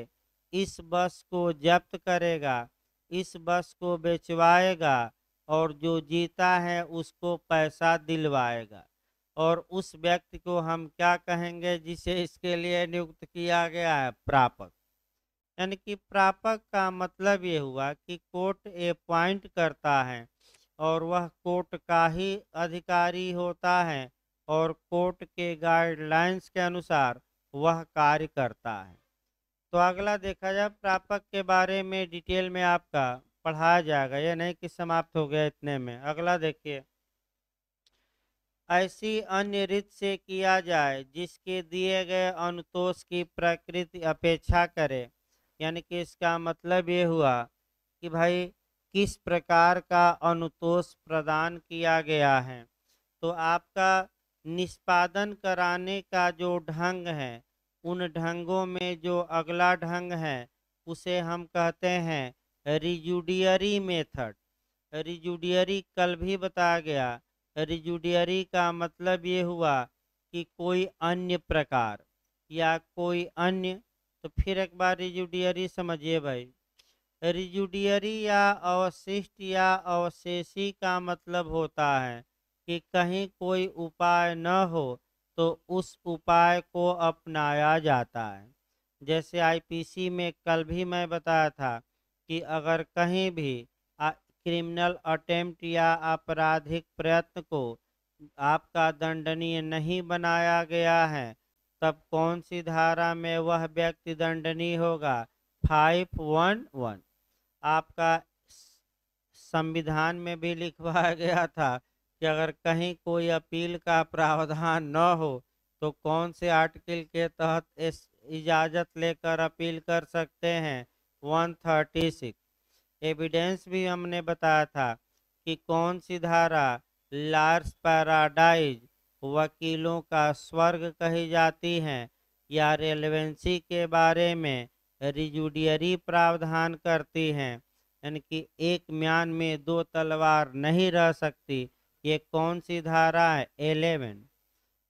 इस बस को जब्त करेगा, इस बस को बेचवाएगा और जो जीता है उसको पैसा दिलवाएगा। और उस व्यक्ति को हम क्या कहेंगे जिसे इसके लिए नियुक्त किया गया है? प्रापक। यानी कि प्रापक का मतलब ये हुआ कि कोर्ट अपॉइंट करता है और वह कोर्ट का ही अधिकारी होता है और कोर्ट के गाइडलाइंस के अनुसार वह कार्य करता है। तो अगला देखा जाए, प्रापक के बारे में डिटेल में आपका पढ़ाया जाएगा, यह नहीं कि समाप्त हो गया इतने में। अगला देखिए, ऐसी अन्य रीत से किया जाए जिसके दिए गए अनुतोष की प्रकृति अपेक्षा करे। यानी कि इसका मतलब ये हुआ कि भाई किस प्रकार का अनुतोष प्रदान किया गया है। तो आपका निष्पादन कराने का जो ढंग है, उन ढंगों में जो अगला ढंग है उसे हम कहते हैं रिजुडियरी मेथड। रिजुडियरी कल भी बताया गया। रिजुडियरी का मतलब ये हुआ कि कोई अन्य प्रकार या कोई अन्य। तो फिर एक बार रिजुडियरी समझिए भाई। रिजुडियरी या अवशिष्ट या अवशेषी का मतलब होता है कि कहीं कोई उपाय न हो तो उस उपाय को अपनाया जाता है। जैसे आईपीसी में कल भी मैं बताया था कि अगर कहीं भी क्रिमिनल अटेम्प्ट या आपराधिक प्रयत्न को आपका दंडनीय नहीं बनाया गया है तब कौन सी धारा में वह व्यक्ति दंडनीय होगा? 511। आपका संविधान में भी लिखवाया गया था कि अगर कहीं कोई अपील का प्रावधान न हो तो कौन से आर्टिकल के तहत इस इजाज़त लेकर अपील कर सकते हैं? 136। एविडेंस भी हमने बताया था कि कौन सी धारा लार्स पैराडाइज, वकीलों का स्वर्ग कही जाती है, या रेलेवेंसी के बारे में रिजुडियरी प्रावधान करती हैं। यानी कि एक म्यान में 2 तलवार नहीं रह सकती। ये कौन सी धारा है? 11।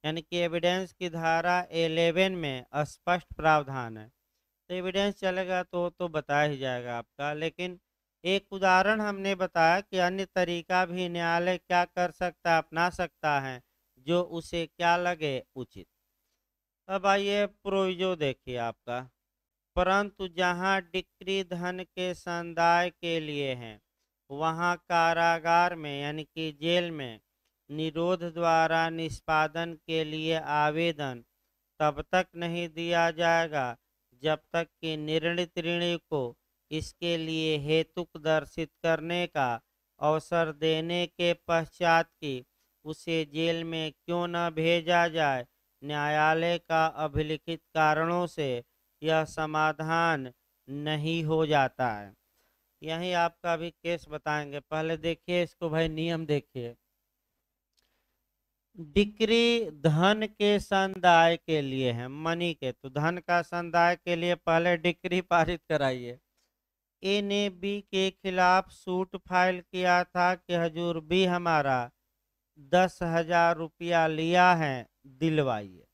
यानी कि एविडेंस की धारा 11 में स्पष्ट प्रावधान है। तो एविडेंस चलेगा तो बताया ही जाएगा आपका। लेकिन एक उदाहरण हमने बताया कि अन्य तरीका भी न्यायालय क्या कर सकता है, अपना सकता है, जो उसे क्या लगे उचित। अब आइए प्रोविजो देखिए आपका। परंतु जहां डिक्री धन के संदाय के लिए है वहां कारागार में यानी कि जेल में निरोध द्वारा निष्पादन के लिए आवेदन तब तक नहीं दिया जाएगा जब तक कि निर्णित ऋणी को इसके लिए हेतुक दर्शित करने का अवसर देने के पश्चात कि उसे जेल में क्यों न भेजा जाए न्यायालय का अभिलिखित कारणों से यह समाधान नहीं हो जाता है। यही आपका भी केस बताएंगे। पहले देखिए इसको भाई, नियम देखिए। डिक्री धन के संदाय के लिए है, मनी के, तो धन का संदाय के लिए पहले डिक्री पारित कराइए। ए ने बी के खिलाफ सूट फाइल किया था कि हजूर बी हमारा 10,000 रुपया लिया है, दिलवाइए।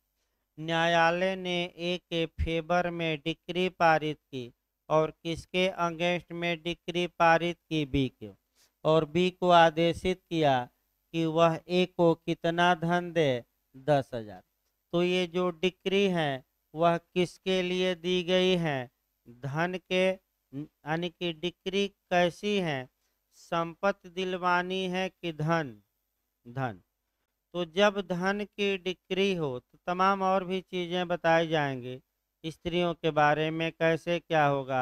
न्यायालय ने ए के फेवर में डिक्री पारित की, और किसके अगेंस्ट में डिक्री पारित की? बी के। और बी को आदेशित किया कि वह ए को कितना धन दे? 10,000। तो ये जो डिक्री है वह किसके लिए दी गई है? धन के, यानी कि डिक्री कैसी है? संपत्ति दिलवानी है कि धन? धन। तो जब धन की डिक्री हो तो तमाम और भी चीज़ें बताई जाएंगी स्त्रियों के बारे में, कैसे क्या होगा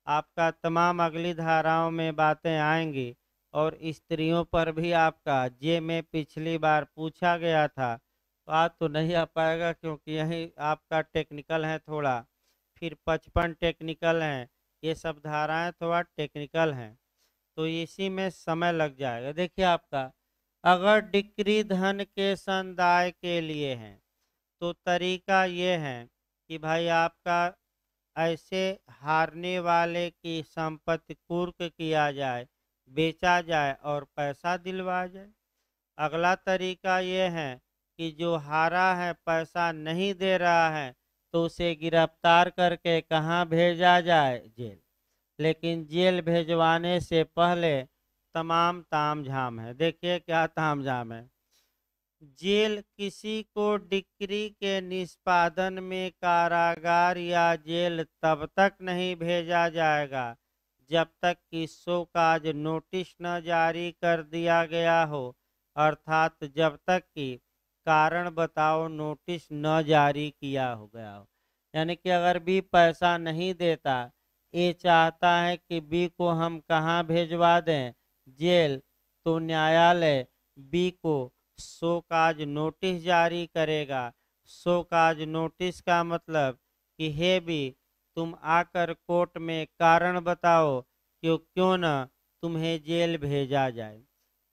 आपका, तमाम अगली धाराओं में बातें आएंगी। और स्त्रियों पर भी आपका जे में पिछली बार पूछा गया था, तो आज तो नहीं आ पाएगा क्योंकि यही आपका टेक्निकल है थोड़ा, फिर 55 टेक्निकल हैं, ये सब धाराएं थोड़ा टेक्निकल हैं, तो इसी में समय लग जाएगा। देखिए आपका, अगर डिक्री धन के संदाय के लिए है तो तरीका ये है कि भाई आपका ऐसे हारने वाले की संपत्ति कुर्क किया जाए, बेचा जाए और पैसा दिलवाया जाए। अगला तरीका ये है कि जो हारा है पैसा नहीं दे रहा है तो उसे गिरफ्तार करके कहाँ भेजा जाए? जेल। लेकिन जेल भेजवाने से पहले तमाम तामझाम है। देखिए क्या तामझाम है। जेल किसी को डिक्री के निष्पादन में कारागार या जेल तब तक नहीं भेजा जाएगा जब तक कि शोकाज नोटिस न जारी कर दिया गया हो, अर्थात जब तक कि कारण बताओ नोटिस न जारी किया हो गया हो। यानी कि अगर बी पैसा नहीं देता, ए चाहता है कि बी को हम कहाँ भेजवा दें? जेल। तो न्यायालय बी को शोकाज नोटिस जारी करेगा। शोकाज नोटिस का मतलब कि हे बी, तुम आकर कोर्ट में कारण बताओ कि क्यों न तुम्हें जेल भेजा जाए।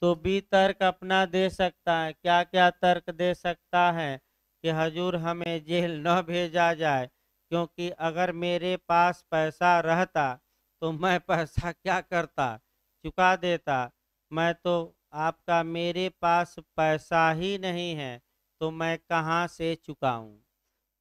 तो बी तर्क अपना दे सकता है। क्या क्या तर्क दे सकता है? कि हजूर हमें जेल न भेजा जाए, क्योंकि अगर मेरे पास पैसा रहता तो मैं पैसा क्या करता? चुका देता। मैं तो आपका, मेरे पास पैसा ही नहीं है तो मैं कहाँ से चुकाऊं?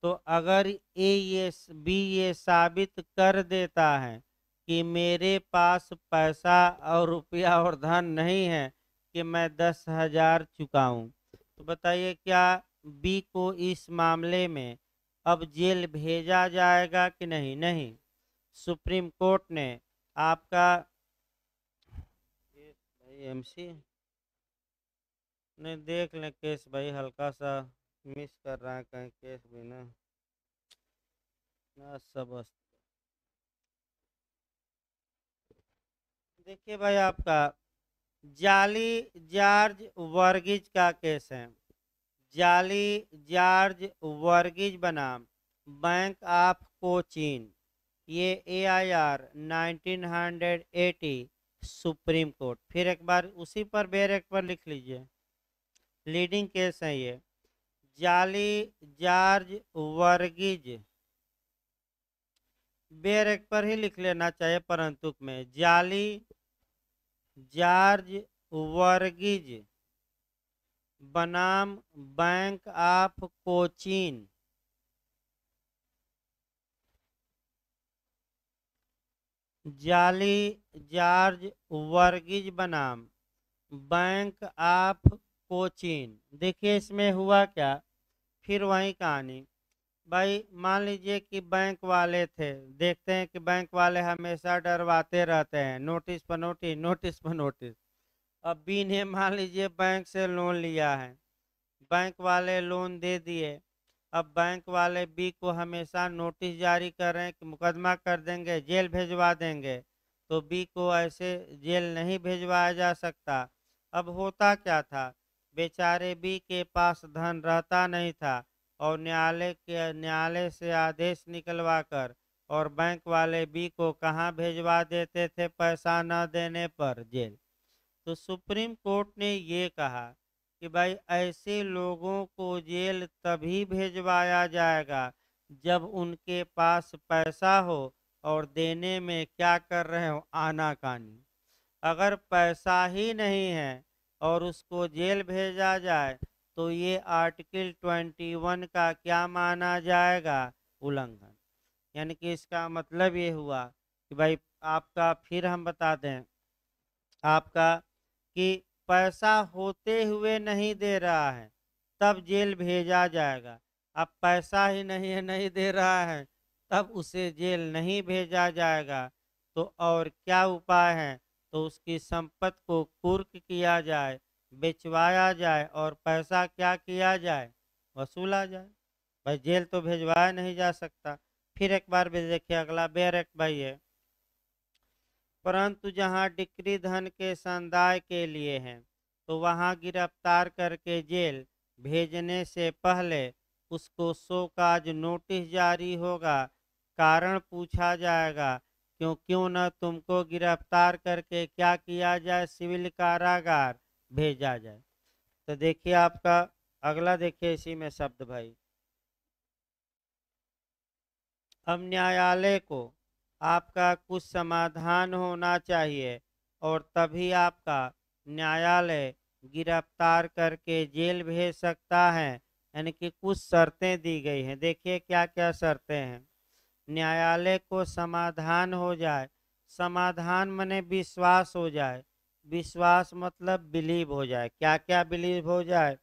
तो अगर बी ये साबित कर देता है कि मेरे पास पैसा और रुपया और धन नहीं है कि मैं 10,000 चुकाऊं, तो बताइए क्या बी को इस मामले में अब जेल भेजा जाएगा कि नहीं? नहीं। सुप्रीम कोर्ट ने आपका एमसी ने देख लें केस भाई, हल्का सा मिस कर रहा है कहीं केस भी ना सब। देखिए भाई आपका जाली जॉर्ज वर्गीज का केस है। जाली जॉर्ज वर्गीज बनाम बैंक ऑफ कोचीन, ये AIR 1980 सुप्रीम कोर्ट। फिर एक बार उसी पर बेर एक बार लिख लीजिए, लीडिंग केस है ये। जाली जॉर्ज वर्गीज, बेर एक पर ही लिख लेना चाहिए परंतु में, जाली जॉर्ज वर्गीज बनाम बैंक ऑफ कोचीन, जाली जॉर्ज वर्गीज बनाम बैंक ऑफ कोचीन। देखिए इसमें हुआ क्या, फिर वही कहानी। भाई मान लीजिए कि बैंक वाले थे, देखते हैं कि बैंक वाले हमेशा डरवाते रहते हैं, नोटिस पर नोटिस, नोटिस पर नोटिस। अब बी ने मान लीजिए बैंक से लोन लिया है, बैंक वाले लोन दे दिए। अब बैंक वाले बी को हमेशा नोटिस जारी कर रहे हैं कि मुकदमा कर देंगे, जेल भेजवा देंगे। तो बी को ऐसे जेल नहीं भेजवाया जा सकता। अब होता क्या था, बेचारे बी के पास धन रहता नहीं था और न्यायालय से आदेश निकलवाकर और बैंक वाले बी को कहाँ भेजवा देते थे पैसा न देने पर? जेल। तो सुप्रीम कोर्ट ने ये कहा कि भाई ऐसे लोगों को जेल तभी भेजवाया जाएगा जब उनके पास पैसा हो और देने में क्या कर रहे हो, आनाकानी। अगर पैसा ही नहीं है और उसको जेल भेजा जाए तो ये आर्टिकल 21 का क्या माना जाएगा? उल्लंघन। यानी कि इसका मतलब ये हुआ कि भाई आपका, फिर हम बता दें आपका, कि पैसा होते हुए नहीं दे रहा है तब जेल भेजा जाएगा। अब पैसा ही नहीं है, नहीं दे रहा है, तब उसे जेल नहीं भेजा जाएगा। तो और क्या उपाय है? तो उसकी संपत्ति को कुर्क किया जाए, बेचवाया जाए और पैसा क्या किया जाए? वसूला जाए। भाई जेल तो भेजवाया नहीं जा सकता। फिर एक बार भी देखिए अगला बेयर एक्ट भाई है, परंतु जहां डिक्री धन के संदाय के लिए है तो वहां गिरफ्तार करके जेल भेजने से पहले उसको शो काज नोटिस जारी होगा। कारण पूछा जाएगा, क्यों न तुमको गिरफ्तार करके क्या किया जाए? सिविल कारागार भेजा जाए। तो देखिए आपका अगला, देखिए इसी में शब्द भाई, अब न्यायालय को आपका कुछ समाधान होना चाहिए और तभी आपका न्यायालय गिरफ्तार करके जेल भेज सकता है। यानी कि कुछ शर्तें दी गई हैं। देखिए क्या क्या शर्तें हैं। न्यायालय को समाधान हो जाए, समाधान माने विश्वास हो जाए, विश्वास मतलब बिलीव हो जाए। क्या क्या बिलीव हो जाए?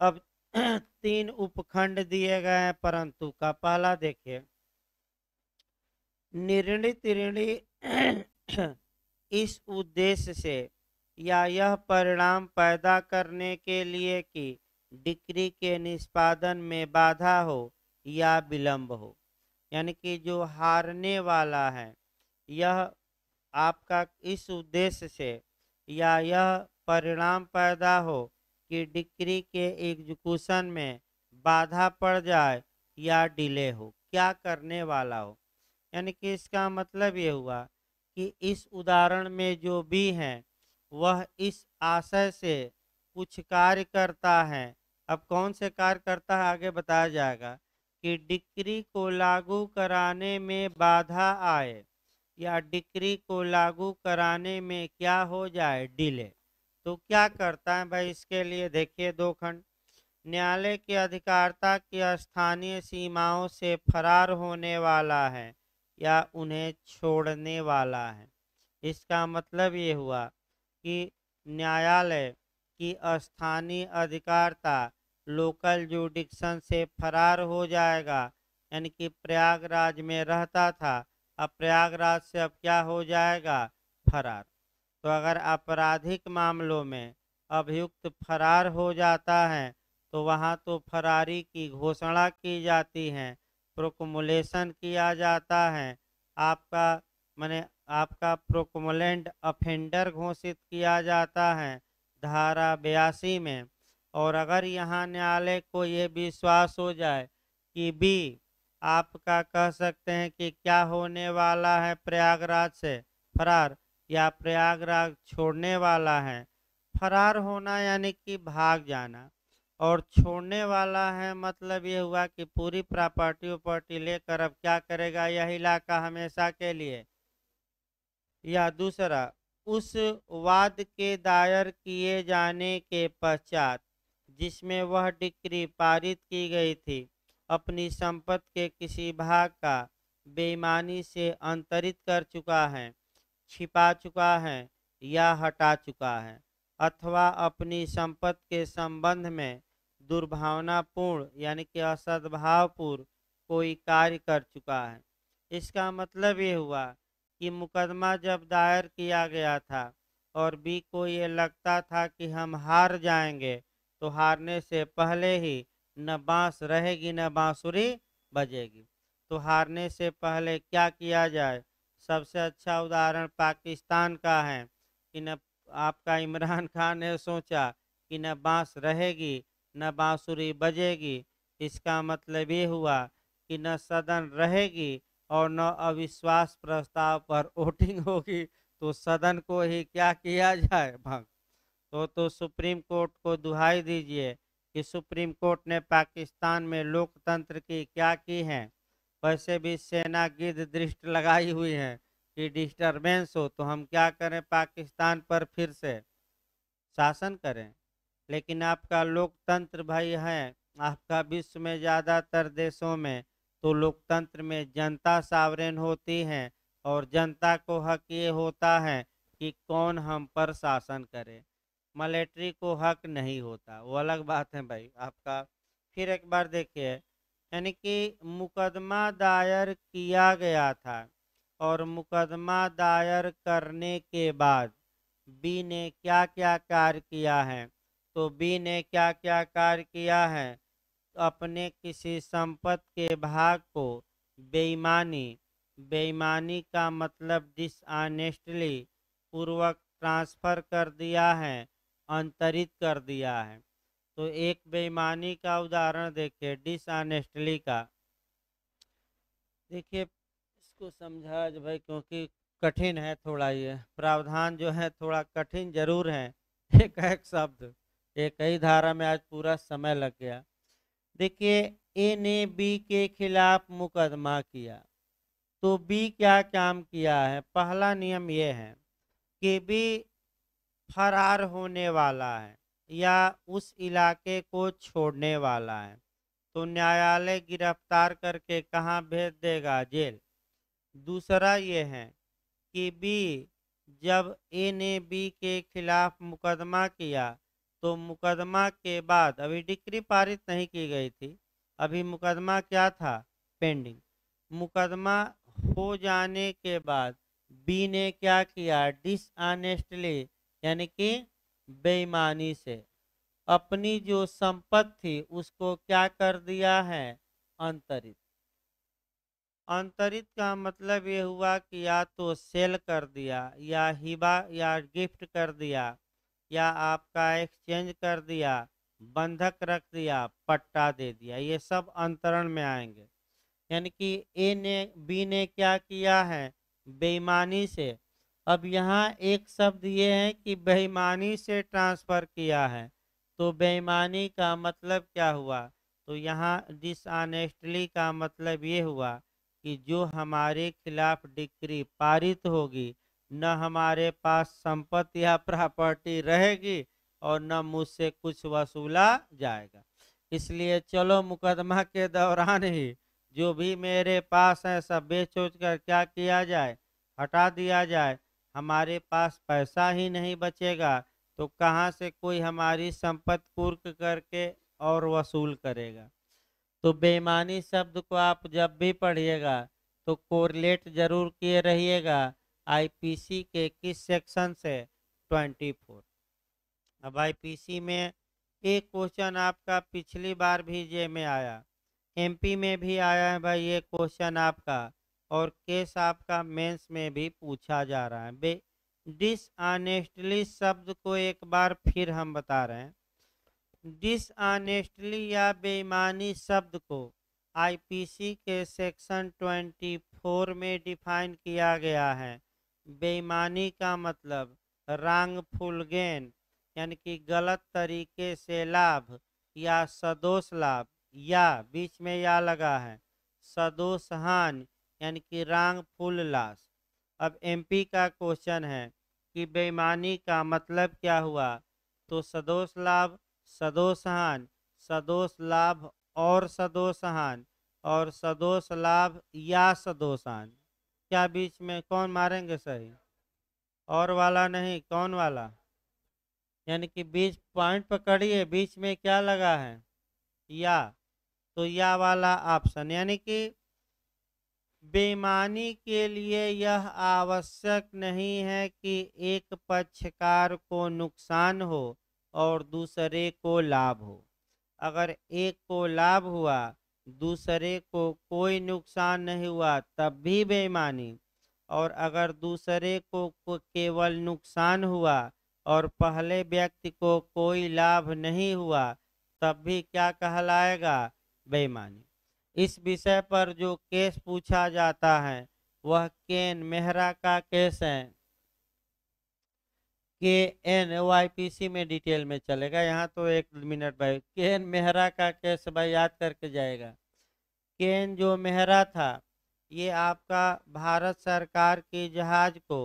अब तीन उपखंड दिए गए हैं, परंतु का पहला देखिए, निर्णित ऋणी इस उद्देश्य से या यह परिणाम पैदा करने के लिए कि डिक्री के निष्पादन में बाधा हो या विलंब हो। यानी कि जो हारने वाला है, यह आपका इस उद्देश्य से या यह परिणाम पैदा हो कि डिक्री के एग्जीक्यूशन में बाधा पड़ जाए या डिले हो। क्या करने वाला हो? यानी कि इसका मतलब ये हुआ कि इस उदाहरण में जो भी है वह इस आशय से कुछ कार्य करता है। अब कौन से कार्य करता है आगे बताया जाएगा, कि डिक्री को लागू कराने में बाधा आए या डिक्री को लागू कराने में क्या हो जाए? डिले। तो क्या करता है भाई? इसके लिए देखिए दो खंड, न्यायालय की अधिकारिता की स्थानीय सीमाओं से फरार होने वाला है या उन्हें छोड़ने वाला है। इसका मतलब ये हुआ कि न्यायालय की स्थानीय अधिकारिता, लोकल जुडिक्शन से फरार हो जाएगा। यानी कि प्रयागराज में रहता था, अब प्रयागराज से अब क्या हो जाएगा? फरार। तो अगर आपराधिक मामलों में अभियुक्त फरार हो जाता है तो वहाँ तो फरारी की घोषणा की जाती है, प्रोकमुलेशन किया जाता है, आपका माने आपका प्रोकमुलेंट अफेंडर घोषित किया जाता है धारा 82 में। और अगर यहाँ न्यायालय को ये विश्वास हो जाए कि बी आपका कह सकते हैं कि क्या होने वाला है, प्रयागराज से फरार या प्रयागराज छोड़ने वाला है। फरार होना यानी कि भाग जाना, और छोड़ने वाला है मतलब ये हुआ कि पूरी प्रॉपर्टी उपॉर्टी लेकर अब क्या करेगा यह इलाका हमेशा के लिए। या दूसरा, उस वाद के दायर किए जाने के पश्चात जिसमें वह डिक्री पारित की गई थी, अपनी संपत्ति के किसी भाग का बेईमानी से अंतरित कर चुका है, छिपा चुका है या हटा चुका है, अथवा अपनी संपत्ति के संबंध में दुर्भावनापूर्ण यानी कि असद्भावपूर्ण कोई कार्य कर चुका है। इसका मतलब ये हुआ कि मुकदमा जब दायर किया गया था और बी को ये लगता था कि हम हार जाएंगे, तो हारने से पहले ही न बांस रहेगी न बांसुरी बजेगी। तो हारने से पहले क्या किया जाए? सबसे अच्छा उदाहरण पाकिस्तान का है कि न आपका इमरान खान ने सोचा कि न बांस रहेगी न बांसुरी बजेगी, इसका मतलब ये हुआ कि न सदन रहेगी और न अविश्वास प्रस्ताव पर वोटिंग होगी, तो सदन को ही क्या किया जाए, भंग। तो सुप्रीम कोर्ट को दुहाई दीजिए कि सुप्रीम कोर्ट ने पाकिस्तान में लोकतंत्र की क्या की है। वैसे भी सेना गिद्ध दृष्टि लगाई हुई है कि डिस्टरबेंस हो तो हम क्या करें, पाकिस्तान पर फिर से शासन करें। लेकिन आपका लोकतंत्र भाई है, आपका विश्व में ज़्यादातर देशों में तो लोकतंत्र में जनता सावरेन होती है और जनता को हक ये होता है कि कौन हम पर शासन करे। मिलिट्री को हक नहीं होता, वो अलग बात है भाई आपका। फिर एक बार देखिए, यानी कि मुकदमा दायर किया गया था और मुकदमा दायर करने के बाद बी ने क्या क्या कार्य किया है। तो बी ने क्या क्या कार्य किया है, अपने किसी संपत्ति के भाग को बेईमानी, बेईमानी का मतलब डिसऑनेस्टली पूर्वक ट्रांसफर कर दिया है, अंतरित कर दिया है। तो एक बेईमानी का उदाहरण देखिए, डिसऑनेस्टली का। देखिए इसको समझा भाई, क्योंकि कठिन है थोड़ा, ये प्रावधान जो है थोड़ा कठिन जरूर है। एक एक शब्द एक ही धारा में आज पूरा समय लग गया। देखिए, ए ने बी के खिलाफ मुकदमा किया, तो बी क्या काम किया है। पहला नियम यह है कि बी फरार होने वाला है या उस इलाके को छोड़ने वाला है, तो न्यायालय गिरफ्तार करके कहाँ भेज देगा, जेल। दूसरा ये है कि बी, जब ए ने बी के खिलाफ मुकदमा किया तो मुकदमा के बाद, अभी डिक्री पारित नहीं की गई थी, अभी मुकदमा क्या था, पेंडिंग। मुकदमा हो जाने के बाद बी ने क्या किया, डिसऑनेस्टली यानी कि बेईमानी से अपनी जो संपत्ति थी उसको क्या कर दिया है, अंतरित। अंतरित का मतलब ये हुआ कि या तो सेल कर दिया या हिबा या गिफ्ट कर दिया या आपका एक्सचेंज कर दिया, बंधक रख दिया, पट्टा दे दिया, ये सब अंतरण में आएंगे। यानी कि ए ने बी ने क्या किया है, बेईमानी से। अब यहाँ एक शब्द ये है कि बेईमानी से ट्रांसफर किया है, तो बेईमानी का मतलब क्या हुआ, तो यहाँ डिसऑनेस्टली का मतलब ये हुआ कि जो हमारे खिलाफ डिक्री पारित होगी, न हमारे पास संपत्ति या प्रॉपर्टी रहेगी और न मुझसे कुछ वसूला जाएगा। इसलिए चलो मुकदमा के दौरान ही जो भी मेरे पास है सब बेच उच कर क्या किया जाए, हटा दिया जाए। हमारे पास पैसा ही नहीं बचेगा तो कहाँ से कोई हमारी संपत्ति कुर्क करके और वसूल करेगा। तो बेईमानी शब्द को आप जब भी पढ़िएगा तो कोरिलेट जरूर किए रहिएगा आईपीसी के किस सेक्शन से, 24। अब आईपीसी में एक क्वेश्चन आपका पिछली बार भी जे में आया, एमपी में भी आया है भाई ये क्वेश्चन आपका, और केस आपका मेंस में भी पूछा जा रहा है। बे डिसऑनेस्टली शब्द को एक बार फिर हम बता रहे हैं। डिसऑनेस्टली या बेईमानी शब्द को आईपीसी के सेक्शन 24 में डिफाइन किया गया है। बेईमानी का मतलब रॉन्गफुल गेन, यानी कि गलत तरीके से लाभ या सदोष लाभ, या बीच में या लगा है, सदोष हानि यानी कि रॉन्गफुल लॉस। अब एमपी का क्वेश्चन है कि बेईमानी का मतलब क्या हुआ, तो सदोष लाभ, सदोष हानि, सदोष लाभ और सदोष हानि, और सदोष लाभ या सदोष हानि। क्या बीच में कौन मारेंगे सही, और वाला नहीं, कौन वाला, यानी कि बीच पॉइंट पकड़िए, बीच में क्या लगा है, या, तो या वाला ऑप्शन। यानी कि बेईमानी के लिए यह आवश्यक नहीं है कि एक पक्षकार को नुकसान हो और दूसरे को लाभ हो। अगर एक को लाभ हुआ, दूसरे को कोई नुकसान नहीं हुआ, तब भी बेईमानी। और अगर दूसरे को केवल नुकसान हुआ और पहले व्यक्ति को कोई लाभ नहीं हुआ, तब भी क्या कहलाएगा, बेईमानी। इस विषय पर जो केस पूछा जाता है वह केन मेहरा का केस है। KNYPC में डिटेल में चलेगा, यहाँ तो 1 मिनट भाई। केन मेहरा का केस भाई याद करके जाएगा। केन जो मेहरा था ये आपका भारत सरकार के जहाज को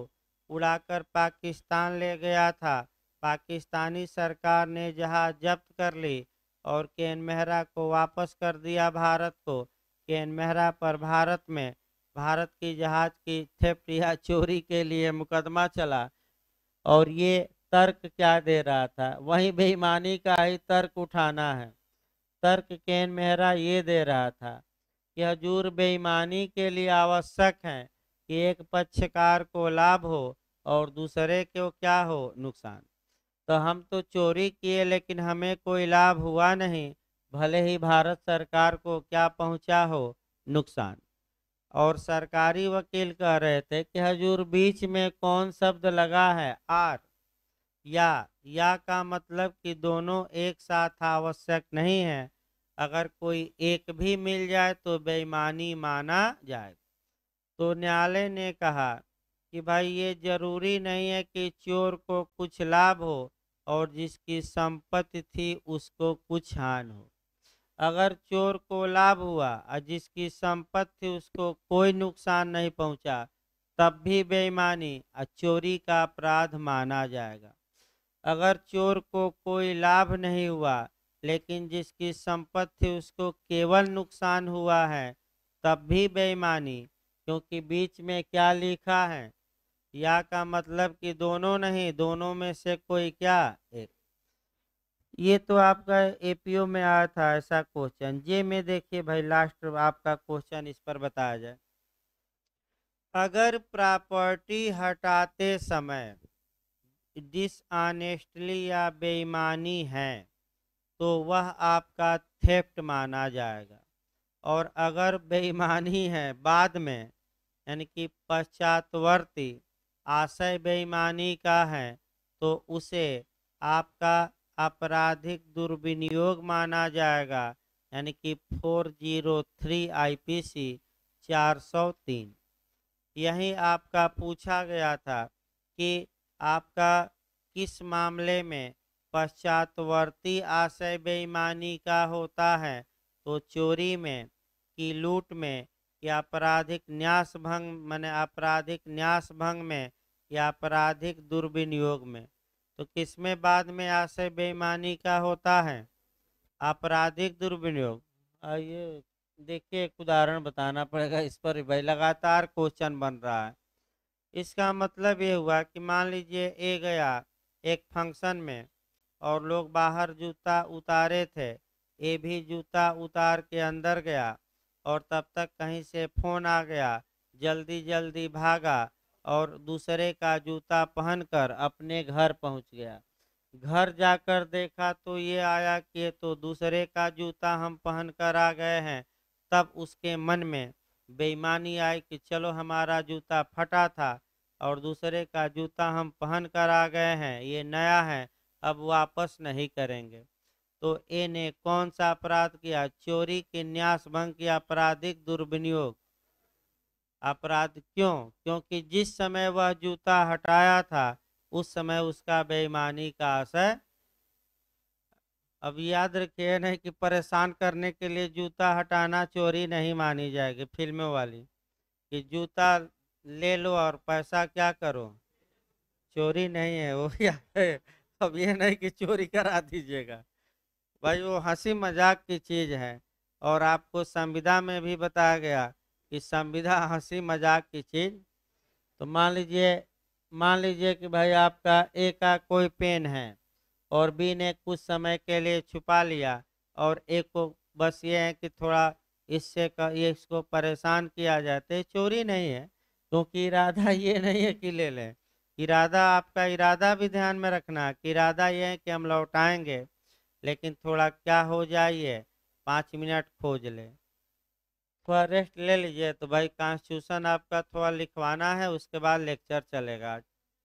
उड़ाकर पाकिस्तान ले गया था। पाकिस्तानी सरकार ने जहाज जब्त कर ली और केन मेहरा को वापस कर दिया भारत को। केन मेहरा पर भारत की जहाज की थेफ्ट या चोरी के लिए मुकदमा चला। और ये तर्क क्या दे रहा था, वही बेईमानी का ही तर्क उठाना है। तर्क केन मेहरा ये दे रहा था कि हजूर बेईमानी के लिए आवश्यक है कि एक पक्षकार को लाभ हो और दूसरे को क्या हो, नुकसान। तो हम तो चोरी किए लेकिन हमें कोई लाभ हुआ नहीं, भले ही भारत सरकार को क्या पहुंचा हो, नुकसान। और सरकारी वकील कह रहे थे कि हजूर बीच में कौन शब्द लगा है, आर। या का मतलब कि दोनों एक साथ आवश्यक नहीं है, अगर कोई एक भी मिल जाए तो बेईमानी माना जाए। तो न्यायालय ने कहा कि भाई ये जरूरी नहीं है कि चोर को कुछ लाभ हो और जिसकी संपत्ति थी उसको कुछ हानि हो। अगर चोर को लाभ हुआ और जिसकी संपत्ति थी उसको कोई नुकसान नहीं पहुंचा, तब भी बेईमानी और चोरी का अपराध माना जाएगा। अगर चोर को कोई लाभ नहीं हुआ लेकिन जिसकी संपत्ति थी उसको केवल नुकसान हुआ है, तब भी बेईमानी, क्योंकि बीच में क्या लिखा है, या का मतलब कि दोनों नहीं, दोनों में से कोई क्या, एक। ये तो आपका एपीओ में आया था ऐसा क्वेश्चन। जे में देखिए भाई लास्ट आपका क्वेश्चन इस पर बताया जाए। अगर प्रॉपर्टी हटाते समय डिसऑनेस्टली या बेईमानी है तो वह आपका थेफ्ट माना जाएगा। और अगर बेईमानी है बाद में, यानी कि पश्चातवर्ती आशय बेईमानी का है, तो उसे आपका आपराधिक दुर्विनियोग माना जाएगा, यानी कि 403 IPC 403। यही आपका पूछा गया था कि आपका किस मामले में पश्चातवर्ती आशय बेईमानी का होता है, तो चोरी में, कि लूट में, या आपराधिक न्यास भंग माने आपराधिक न्यास भंग में, या आपराधिक दुर्विनियोग में। तो किसमें बाद में आशय बेईमानी का होता है, आपराधिक दुर्विनियोग। आइए देखिए एक उदाहरण बताना पड़ेगा इस पर भाई, लगातार क्वेश्चन बन रहा है। इसका मतलब ये हुआ कि मान लीजिए ए गया एक फंक्शन में और लोग बाहर जूता उतारे थे, ए भी जूता उतार के अंदर गया और तब तक कहीं से फोन आ गया, जल्दी जल्दी भागा और दूसरे का जूता पहनकर अपने घर पहुंच गया। घर जाकर देखा तो ये आया कि ये तो दूसरे का जूता हम पहन कर आ गए हैं। तब उसके मन में बेईमानी आई कि चलो हमारा जूता फटा था और दूसरे का जूता हम पहन कर आ गए हैं, ये नया है, अब वापस नहीं करेंगे। तो ए ने कौन सा अपराध किया, चोरी के न्यास भंग किया, आपराधिक दुर्विनियोग अपराध। क्यों, क्योंकि जिस समय वह जूता हटाया था उस समय उसका बेईमानी का आशय। अब याद रखिए नहीं कि परेशान करने के लिए जूता हटाना चोरी नहीं मानी जाएगी फिल्मों वाली, कि जूता ले लो और पैसा क्या करो, चोरी नहीं है वो क्या है। अब ये नहीं कि चोरी करा दीजिएगा भाई, वो हंसी मजाक की चीज है। और आपको संविदा में भी बताया गया कि संविदा हंसी मजाक की चीज। तो मान लीजिए कि भाई आपका ए का कोई पेन है और बी ने कुछ समय के लिए छुपा लिया, और ए को बस ये है कि थोड़ा ये इसको परेशान किया जाता है, चोरी नहीं है, क्योंकि इरादा ये नहीं है कि ले लें। इरादा, आपका इरादा भी ध्यान में रखना कि इरादा ये है कि हम लौटाएंगे, लेकिन थोड़ा क्या हो जाइए, 5 मिनट खोज ले, थोड़ा रेस्ट ले लीजिए। तो भाई कॉन्स्टिट्यूशन आपका थोड़ा लिखवाना है, उसके बाद लेक्चर चलेगा।